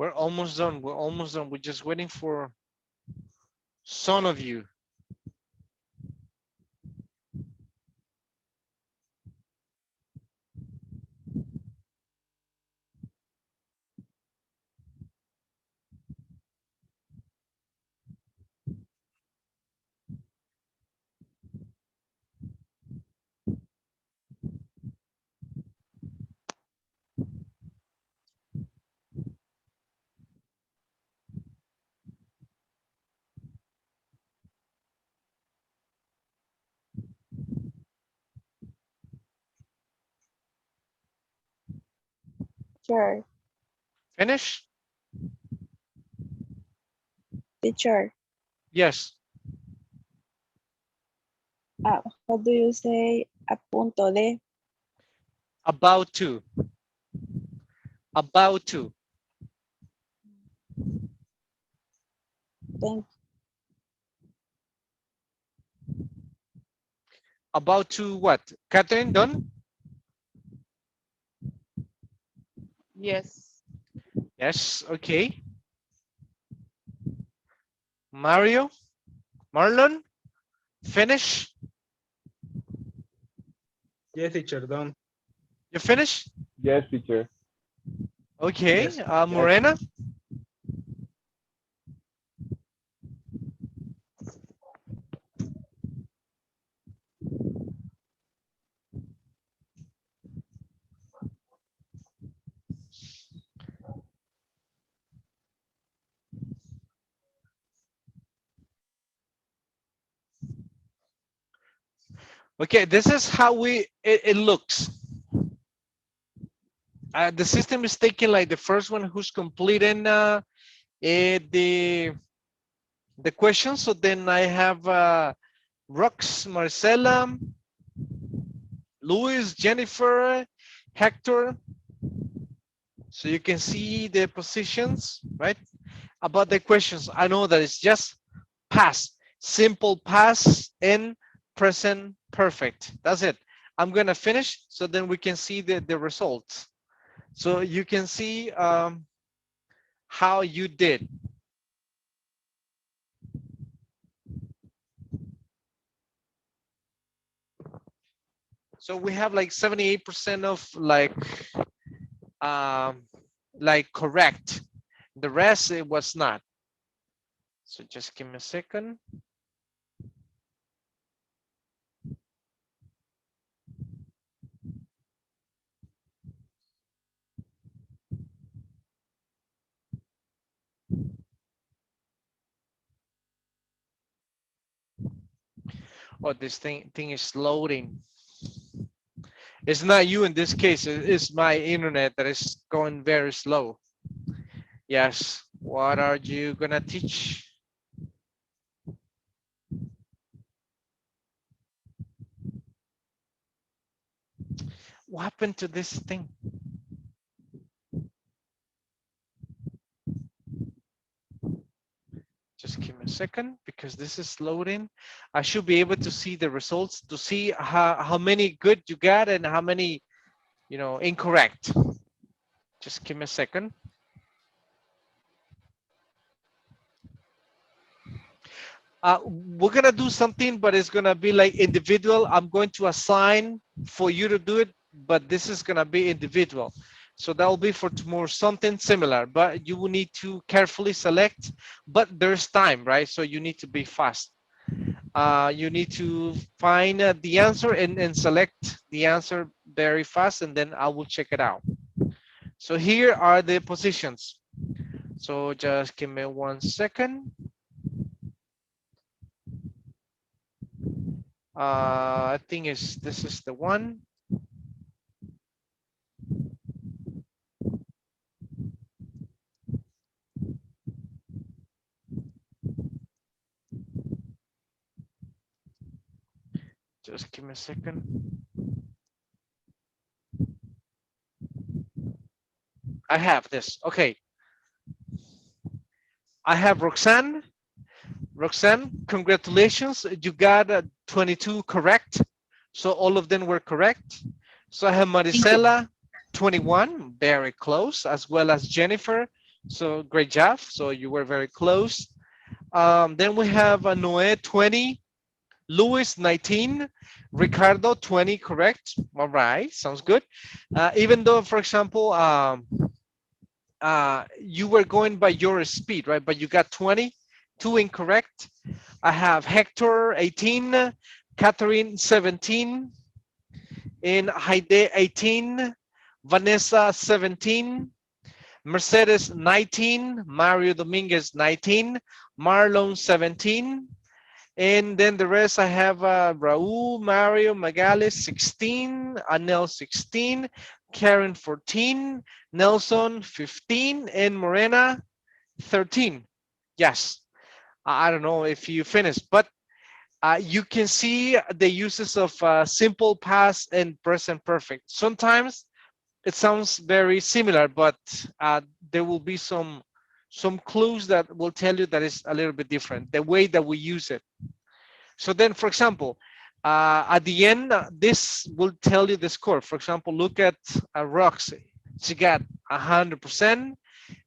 We're almost done. We're almost done. We're just waiting for some of you. Teacher, Finish? teacher. Yes. How do you say a punto de? About to. About to. Thank About to what? Catherine, done? Yes. Yes, okay. Mario? Marlon? Finish? Yes, teacher, done. You finish? Yes, teacher. Okay. Yes. Morena? Okay, this is how it looks. The system is taking like the first one who's completing the question. So then I have Rox, Marcela, Luis, Jennifer, Hector. So you can see the positions, right? About the questions, I know that it's just past, simple past and present perfect. That's it. I'm gonna finish so then we can see the results. So you can see how you did. So we have like 78% of like correct. The rest it was not. So just give me a second. Oh, this thing is loading. It's not you in this case. It's my internet that is going very slow. Yes. What are you gonna teach? What happened to this thing? Just give me a second because this is loading. I should be able to see the results to see how many good you got and how many, incorrect. Just give me a second. We're gonna do something, but it's gonna be like individual. I'm going to assign for you to do it, but this is gonna be individual. So that will be for tomorrow, something similar, but you will need to carefully select, but there's time, right? So you need to be fast. You need to find the answer and select the answer very fast, and then I will check it out. So here are the positions. So just give me 1 second. I think this is the one. Just give me a second. I have this. Okay. I have Roxanne. Roxanne, congratulations. You got 22 correct. So all of them were correct. So I have Maricela, 21, very close, as well as Jennifer. So great job. So you were very close. Then we have Noe, 20, Luis, 19, Ricardo, 20, correct. All right, sounds good. Even though, for example, you were going by your speed, right? But you got 20, two incorrect. I have Hector, 18, Catherine, 17, and Heide, 18, Vanessa, 17, Mercedes, 19, Mario Dominguez, 19, Marlon, 17, and then the rest I have Raul, Mario, Magali, 16, Anel, 16, Karen 14, Nelson 15, and Morena 13. Yes, I don't know if you finished, but you can see the uses of simple past and present perfect. Sometimes it sounds very similar, but there will be some clues that will tell you that it's a little bit different, the way that we use it. So then, for example, at the end, this will tell you the score. For example, look at Roxy. She got 100%,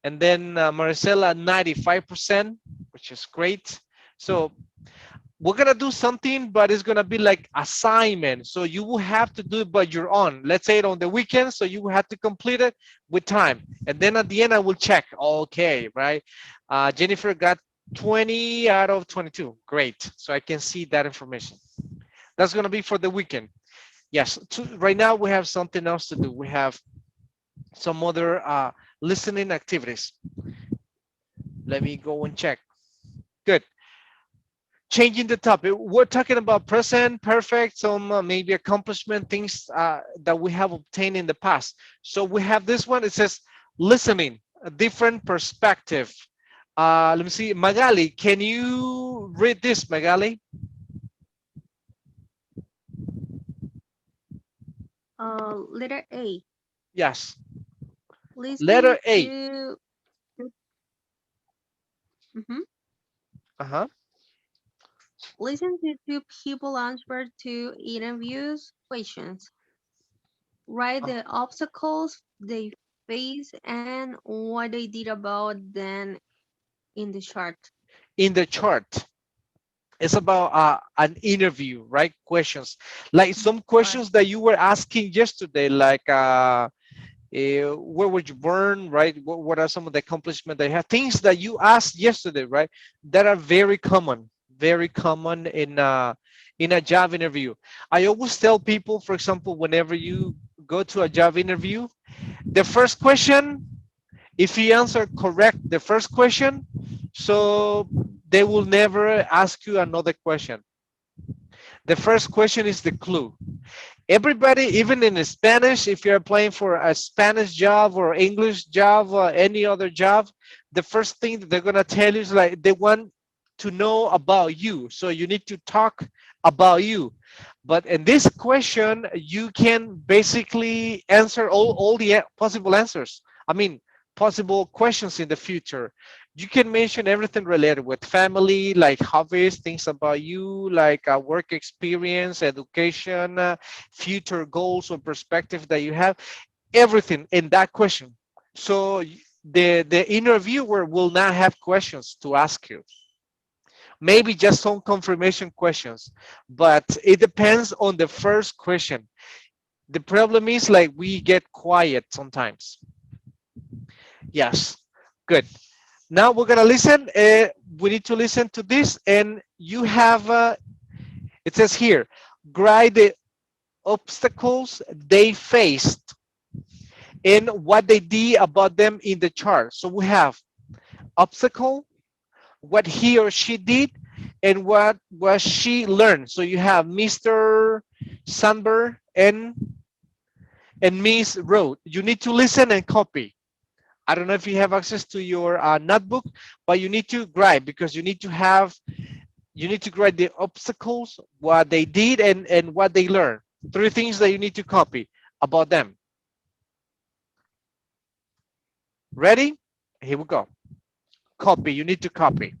and then Maricela 95%, which is great. So we're gonna do something, but it's gonna be like assignment. So you will have to do it by your own. Let's say it on the weekend, so you will have to complete it with time. And then at the end, I will check. Okay, right? Jennifer got 20 out of 22. Great. So I can see that information. That's gonna be for the weekend. Yes. Right now we have something else to do. We have some other listening activities. Let me go and check. Good. Changing the topic, we're talking about present perfect, some maybe accomplishment things that we have obtained in the past. So we have this one. It says listening, a different perspective. Let me see, Magali, can you read this, Magali? Letter A. Yes. Listen Letter A. to. Mhm. Uh-huh. Listen to two people answer to interviews questions. Write the obstacles they face and what they did about them in the chart. In the chart, it's about an interview, right? Questions, like some Right. questions that you were asking yesterday, like where were you born, right? What are some of the accomplishments they have? Things that you asked yesterday, right? That are very common in a job interview. I always tell people, for example, whenever you go to a job interview, the first question, if you answer correct the first question, so they will never ask you another question. The first question is the clue. Everybody, even in Spanish, if you're applying for a Spanish job or English job or any other job, the first thing that they're gonna tell you is like they want to know about you. So you need to talk about you. But in this question, you can basically answer all the possible answers. I mean, possible questions in the future. You can mention everything related with family, like hobbies, things about you, like work experience, education, future goals or perspective that you have, everything in that question. So the interviewer will not have questions to ask you. Maybe just some confirmation questions, but it depends on the first question. The problem is like we get quiet sometimes. Yes, good. Now we're gonna listen. We need to listen to this, and you have. It says here, grade the obstacles they faced and what they did about them in the chart. So we have obstacle, what he or she did, and what she learned. So you have Mr. Sandberg and Miss Road. You need to listen and copy. I don't know if you have access to your notebook, but you need to write because you need to write the obstacles, what they did, and what they learned. Three things that you need to copy about them. Ready? Here we go. Copy. You need to copy.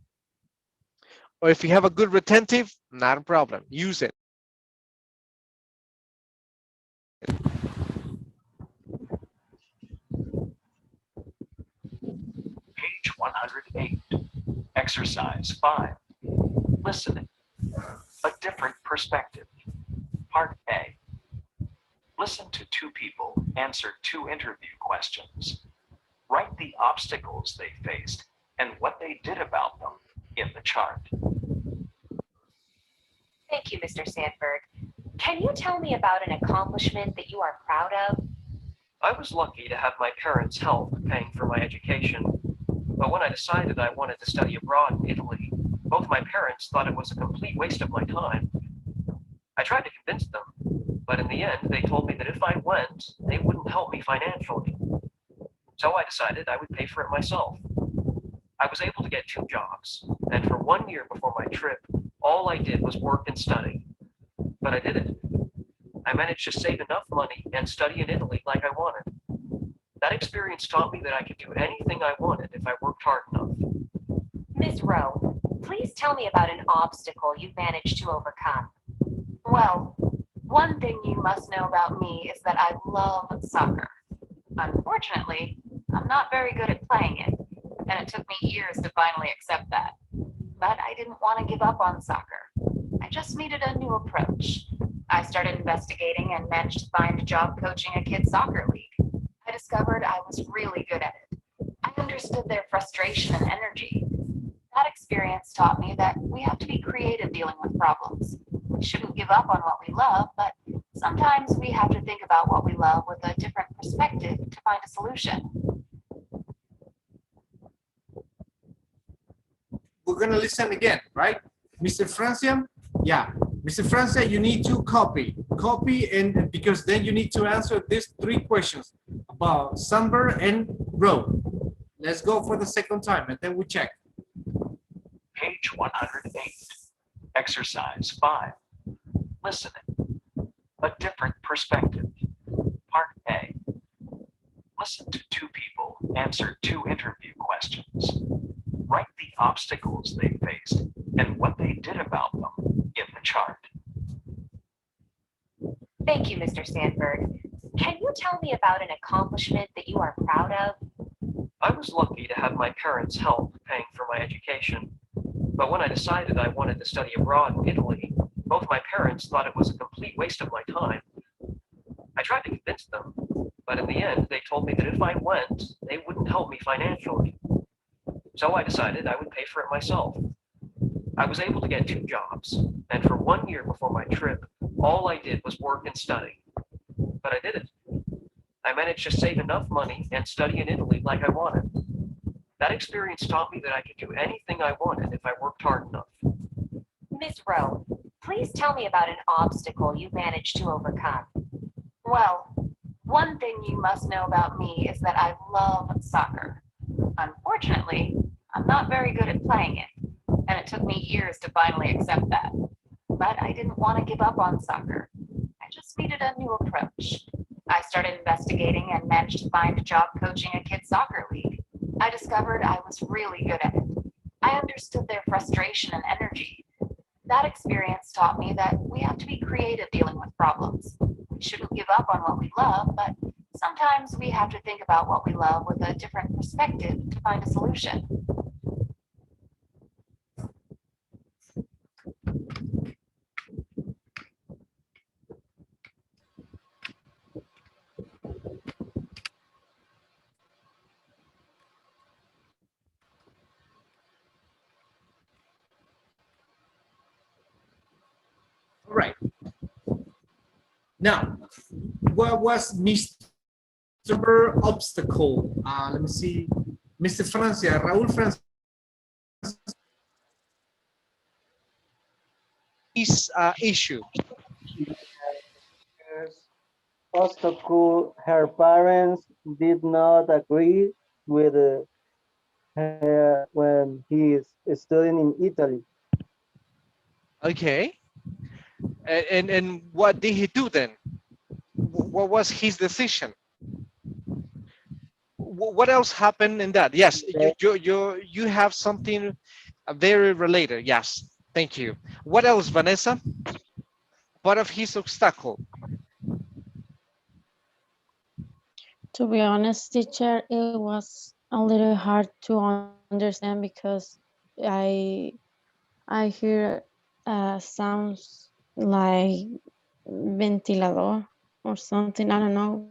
Or if you have a good retentive, not a problem. Use it. Page 108. Exercise 5. Listening. A different perspective. Part A. Listen to two people answer two interview questions. Write the obstacles they faced and what they did about them in the chart. Thank you, Mr. Sandberg. Can you tell me about an accomplishment that you are proud of? I was lucky to have my parents' help paying for my education. But when I decided I wanted to study abroad in Italy, both my parents thought it was a complete waste of my time. I tried to convince them, But in the end, they told me that if I went, they wouldn't help me financially. So I decided I would pay for it myself. I was able to get two jobs, and for 1 year before my trip, all I did was work and study. But I did it. I managed to save enough money and study in Italy like I wanted. That experience taught me that I could do anything I wanted if I worked hard enough. Ms. Rowe, please tell me about an obstacle you managed to overcome. Well, one thing you must know about me is that I love soccer. Unfortunately, I'm not very good at playing it, and it took me years to finally accept that. But I didn't want to give up on soccer. I just needed a new approach. I started investigating and managed to find a job coaching a kids' soccer league. I discovered I was really good at it. I understood their frustration and energy. That experience taught me that we have to be creative dealing with problems. We shouldn't give up on what we love, but sometimes we have to think about what we love with a different perspective to find a solution. We're gonna listen again, right? Mr. Francia, yeah. Mr. Francia, you need to copy, and because then you need to answer these three questions about Sunburn and Row. Let's go for the second time and then we check. Page 108. Exercise 5. Listening. A different perspective. Part A. Listen to two people answer two interview questions. Write the obstacles they faced and what they did about them in the chart. Thank you, Mr. Sandberg. Can you tell me about an accomplishment that you are proud of? I was lucky to have my parents' help paying for my education. But when I decided I wanted to study abroad in Italy, both my parents thought it was a complete waste of my time. I tried to convince them, but in the end, they told me that if I went, they wouldn't help me financially. So I decided I would pay for it myself. I was able to get two jobs, and for 1 year before my trip, all I did was work and study. But I did it. I managed to save enough money and study in Italy like I wanted. That experience taught me that I could do anything I wanted if I worked hard enough. Ms. Rowe, please tell me about an obstacle you managed to overcome. Well, one thing you must know about me is that I love soccer. Unfortunately, I'm not very good at playing it, and it took me years to finally accept that. But I didn't want to give up on soccer. I just needed a new approach. I started investigating and managed to find a job coaching a kids' soccer league. I discovered I was really good at it. I understood their frustration and energy. That experience taught me that we have to be creative dealing with problems. We shouldn't give up on what we love, but sometimes we have to think about what we love with a different perspective to find a solution. All right. Now, what was Mr. Obstacle? Let me see. Mr. Francia, Raúl Francia. This issue. Obstacle, her parents did not agree with her when he is studying in Italy. Okay. And what did he do then? What was his decision? What else happened in that? Yes, you have something very related. Yes, thank you. What else, Vanessa? What of his obstacle? To be honest, teacher, it was a little hard to understand because I I hear sounds like ventilador or something. I don't know,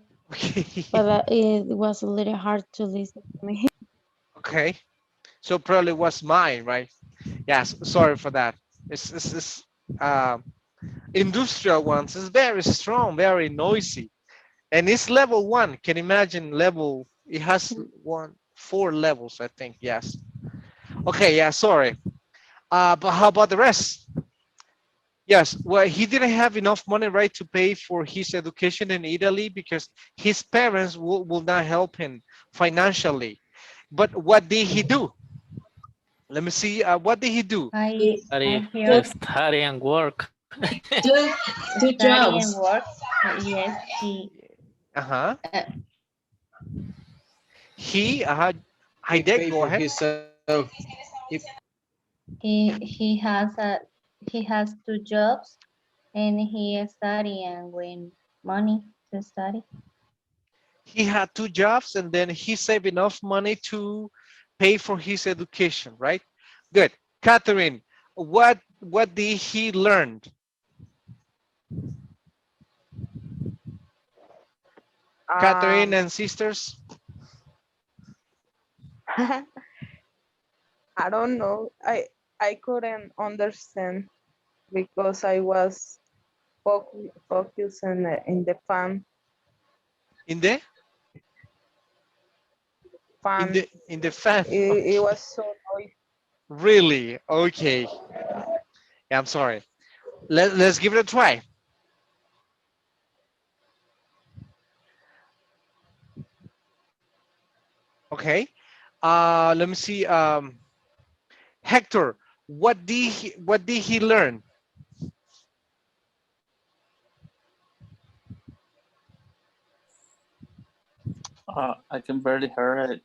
but it was a little hard to listen to me. Okay, so probably was mine, right? Yes, sorry for that. It's industrial ones. It's very strong, very noisy, and it's level 1. Can you imagine level? It has 4 levels, I think. Yes. Okay. Yeah. Sorry. But how about the rest? Yes, well, he didn't have enough money, right, to pay for his education in Italy because his parents will not help him financially. But what did he do? Let me see. What did he do? I Study, heard study and work. do study and work. Yes, Uh-huh. uh, He, He Haidek, paid go for ahead. himself. he has he has two jobs and he is studying with money to study. He had two jobs and then he saved enough money to pay for his education, right? Good. Catherine, what did he learn? Catherine Um, and sisters? I don't know. I couldn't understand because I was focused in the In the fan. in the fan. It Okay. was so noisy. Really? Okay. Yeah, I'm sorry. Let's give it a try. Okay. Let me see. Hector, what did he learn? I can barely hear it.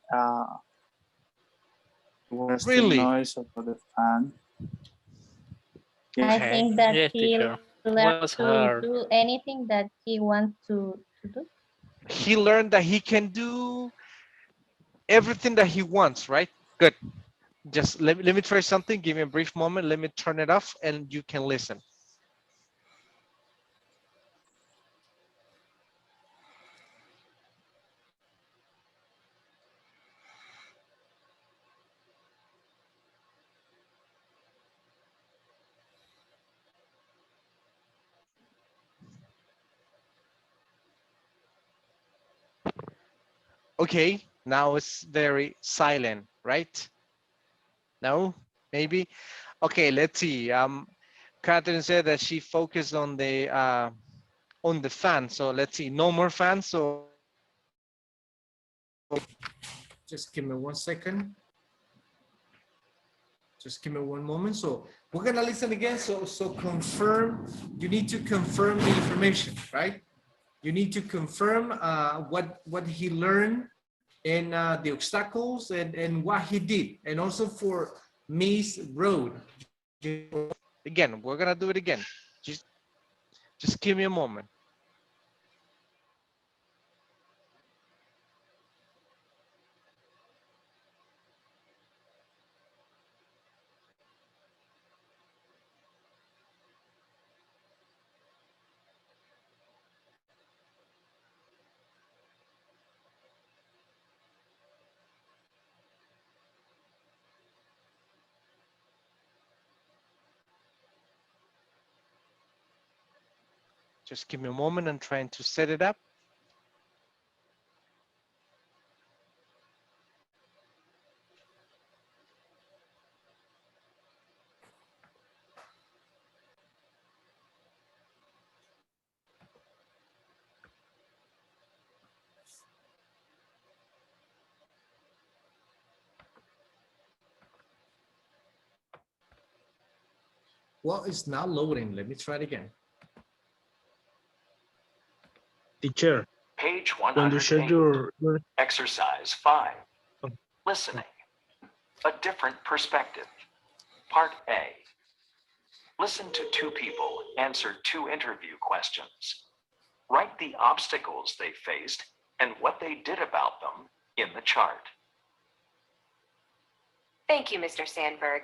It was the Really? noise of the fan. I Yes. Okay. think that Yes, he teacher. learned Was to hard. do anything that he wants to do. He learned that he can do everything that he wants, right? Good. Just let me try something. Give me a brief moment. Let me turn it off and you can listen. Okay. Now it's very silent, right? No? Maybe? Okay, let's see. Catherine said that she focused on the fan. So let's see. No more fans. So Just give me 1 second. Just give me one moment. So we're gonna listen again. So confirm. You need to confirm the information, right? You need to confirm what he learned and the obstacles and what he did, and also for Miss Road. again, we're gonna do it again. Just just give me a moment. Just give me a moment. I'm trying to set it up. Well, it's not loading. Let me try it again. Teacher, Page when you share 108. your Exercise 5. oh, Listening. A different perspective. Part A. Listen to two people answer two interview questions. Write the obstacles they faced and what they did about them in the chart. Thank you, Mr. Sandberg.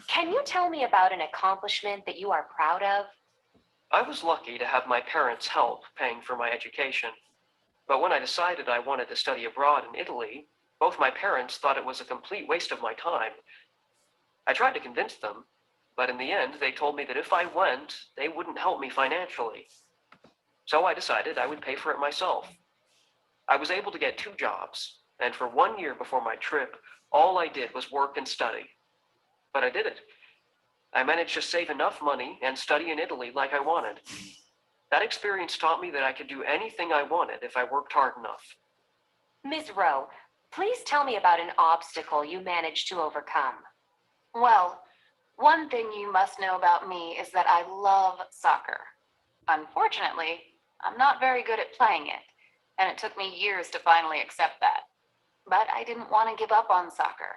Can you tell me about an accomplishment that you are proud of? I was lucky to have my parents' help paying for my education. But when I decided I wanted to study abroad in Italy, both my parents thought it was a complete waste of my time. I tried to convince them, but in the end, they told me that if I went, they wouldn't help me financially. So I decided I would pay for it myself. I was able to get two jobs, and for 1 year before my trip, all I did was work and study. But I did it. I managed to save enough money and study in Italy like I wanted. That experience taught me that I could do anything I wanted if I worked hard enough. Ms. Rowe, please tell me about an obstacle you managed to overcome. Well, one thing you must know about me is that I love soccer. Unfortunately, I'm not very good at playing it, and it took me years to finally accept that. But I didn't want to give up on soccer.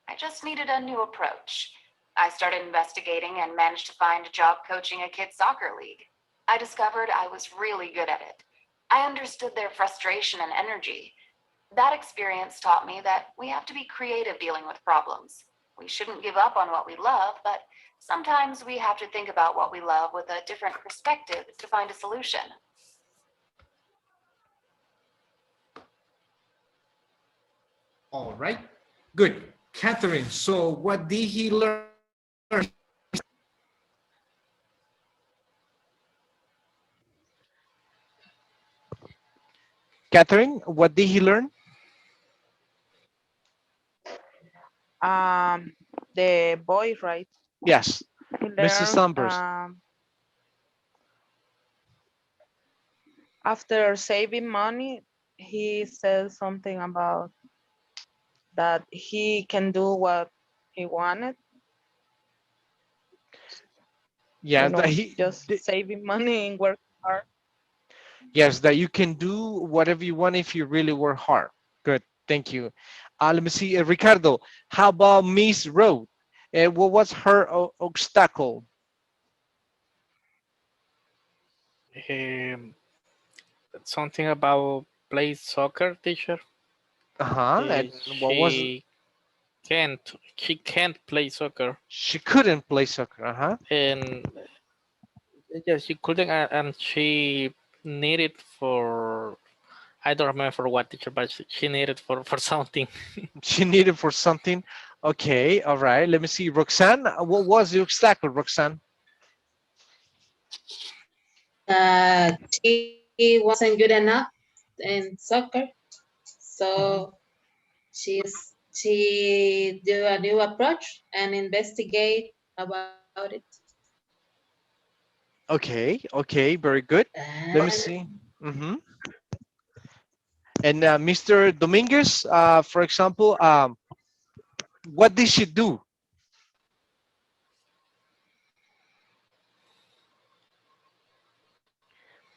I just needed a new approach. I started investigating and managed to find a job coaching a kids' soccer league. I discovered I was really good at it. I understood their frustration and energy. That experience taught me that we have to be creative dealing with problems. We shouldn't give up on what we love, but sometimes we have to think about what we love with a different perspective to find a solution. All right, good. Catherine, so what did he learn? Catherine, what did he learn? The boy, right? Yes, He Mrs. learned Sumbers. after saving money, he said something about that he can do what he wanted, Yeah, that just saving money and working hard. yes, that you can do whatever you want if you really work hard. Good, thank you. Let me see, Ricardo, how about Miss Road? What was her obstacle? Um, something about play soccer, teacher. Uh-huh, and what was it? She can't play soccer. She couldn't play soccer, uh-huh. And yes, she couldn't, and she needed for, I don't remember for what teacher, but she needed for something. She needed for something. Okay, all right. Let me see. Roxanne, what was the obstacle, Roxanne? She wasn't good enough in soccer, so she do a new approach and investigate about it. Okay, okay, very good. Let me see. And Mr. Dominguez, for example, what did she do?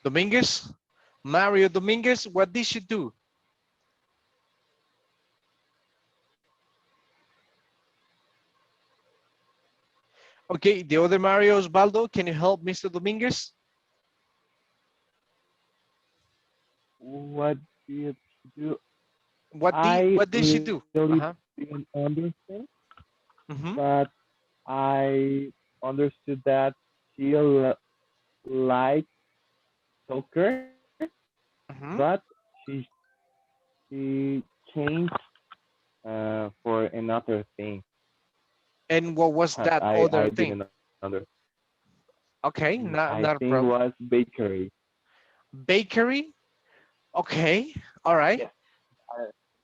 Dominguez, Mario Dominguez, what did she do? Okay, the other Mario Osvaldo, can you help Mr. Dominguez? What did she do? What did she do? Really Uh-huh. didn't understand, Mm-hmm. but I understood that she liked soccer, Mm-hmm. but she changed for another thing And what was that that I other thing? didn't understand. Okay, I not a think problem. was bakery. Bakery? Okay, all right. Yeah, I,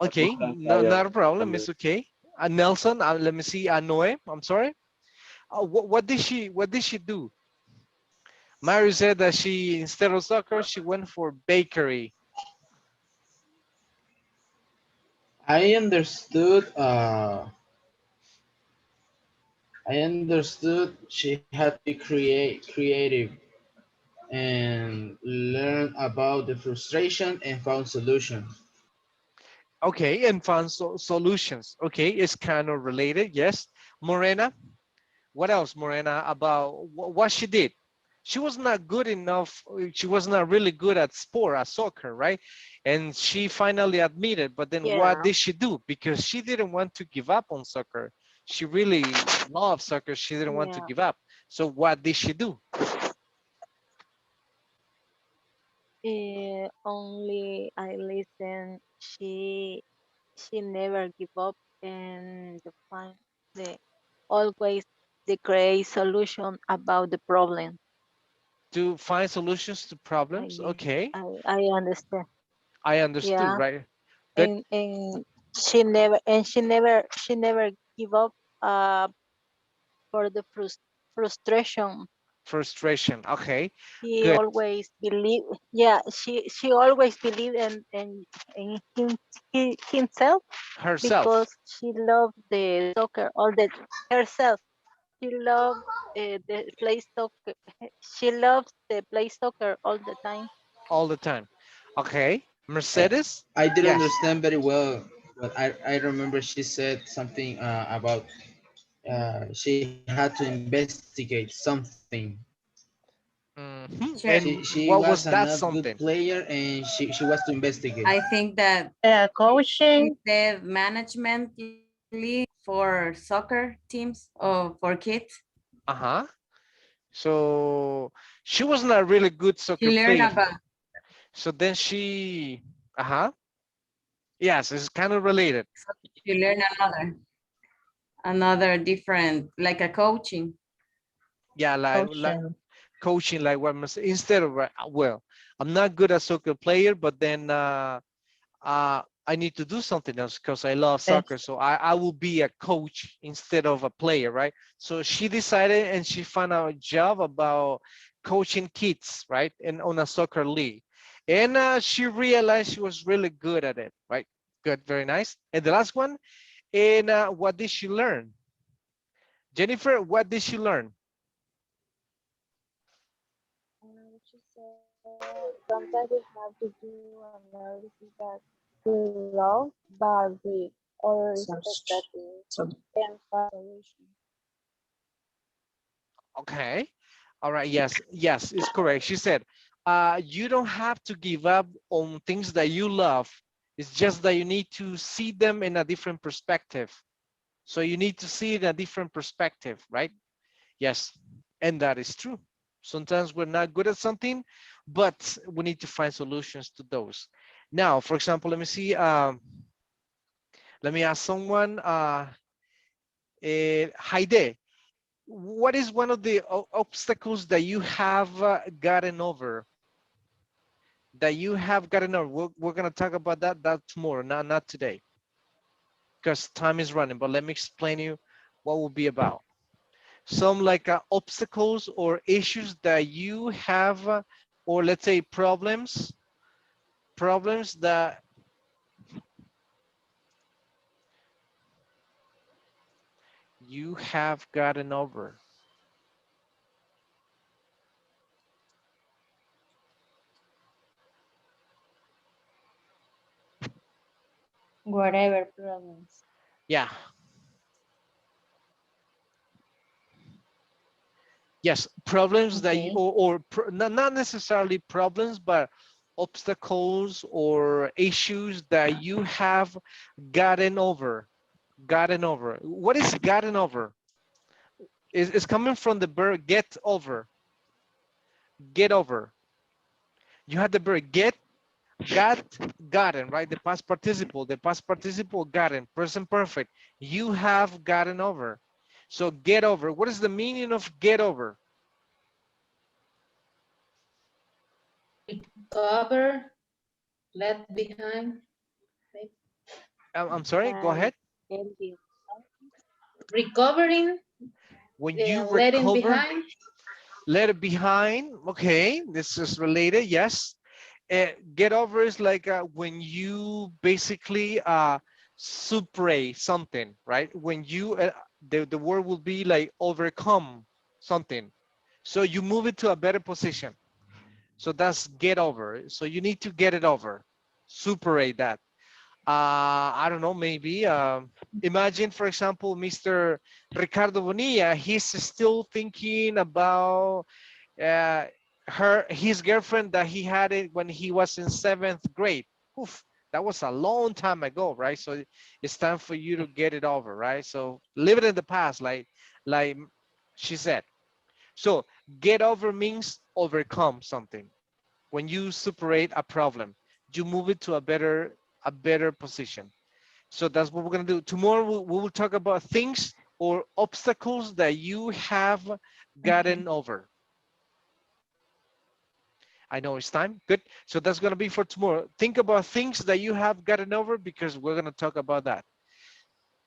that's Okay, what no, not a problem. It's understood. okay. Nelson, let me see. Noe, I'm sorry. What did she do? Mario said that she, instead of soccer, she went for bakery. I understood she had to be creative and learn about the frustration and found solutions. Okay, and found solutions. Okay, it's kind of related. Yes. Morena, what else, Morena, about what she did? She was not good enough. She was not really good at sport, at soccer, right? And she finally admitted, but then what Yeah. did she do? Because she didn't want to give up on soccer. She really loved soccer. She didn't want to Yeah. give up. So what did she do? Only I listen. She never give up and find the always the create solution about the problem. To find solutions to problems. I Okay, I understand. I understood, Yeah. right? Good. And she never give up uh for the frustration. frustration. Frustration. Okay, He good. always believe, yeah, she always believed in himself Herself. because she loved the soccer all the herself. She loved the play soccer. She loves the play soccer all the time. All the time. Okay, I, Mercedes. I didn't Yes. understand very well, but I remember she said something about she had to investigate something. Sure. She was a What was not that good something? player and she was to investigate. I think that she Coaching. said management usually for soccer teams or for kids. Uh-huh. So she wasn't a really good She soccer learned player. about, So then she, uh-huh. Yes, it's kind of related. she learned another different, like a coaching. Yeah, like Coaching. coaching, like what instead of well, I'm not good at soccer player, but then I need to do something else because I love soccer. So I will be a coach instead of a player, right? So she decided and she found out a job about coaching kids, right? And on a soccer league. And she realized she was really good at it, right? Good, very nice. And the last one, and what did she learn? Jennifer, what did she learn? She said sometimes we have to do analysis that we love, but with other expectations and find solutions. Okay. All right. Yes. Yes, it's correct. She said, you don't have to give up on things that you love. It's just that you need to see them in a different perspective. So you need to see it in a different perspective, right? Yes. And that is true. Sometimes we're not good at something, but we need to find solutions to those. Now, for example, let me see. Let me ask someone, Haide, what is one of the obstacles that you have gotten over? That you have gotten over. We're going to talk about that tomorrow, not today, because time is running. But let me explain you what will be about. Some like obstacles or issues that you have, or let's say problems that you have gotten over. Whatever problems. Yeah. Yes, problems that you, Okay. not necessarily problems, but obstacles or issues that you have gotten over. Gotten over. What is gotten over? It's coming from the verb get over. Get over. You had the verb get, got, gotten, right? The past participle. The past participle gotten. Present perfect. You have gotten over. So get over. What is the meaning of get over? Recover, left behind, I'm sorry. Go ahead. recovering, When you letting recover, behind. let it behind. Okay, this is related. Yes. Get over is like when you basically supray something, right? When you the word will be like overcome something. So you move it to a better position. So that's get over. So you need to get it over. Superate that. I don't know, maybe imagine, for example, Mr. Ricardo Bonilla, he's still thinking about uh, his girlfriend that he had it when he was in 7th grade. Oof, that was a long time ago, right? So it's time for you to get it over, right? So leave it in the past, like she said. So get over means overcome something. When you superate a problem, you move it to a better position. So that's what we're gonna do. Tomorrow we will talk about things or obstacles that you have gotten over. I know it's time. Good. So that's going to be for tomorrow. Think about things that you have gotten over because we're going to talk about that.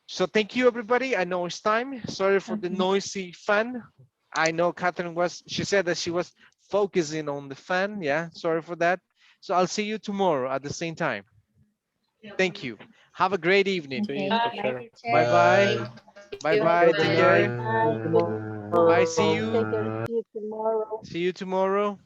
So thank you, everybody. I know it's time. Sorry for the noisy fan. I know Catherine was, she said that she was focusing on the fan. Yeah, sorry for that. So I'll see you tomorrow at the same time. Thank you. Have a great evening. See Okay. you, Bye, teacher. Bye teacher. bye. Bye. Bye Bye, bye. Good Take teacher. night. care. See you Good tomorrow. Bye. night. Take care. See you tomorrow. See you tomorrow.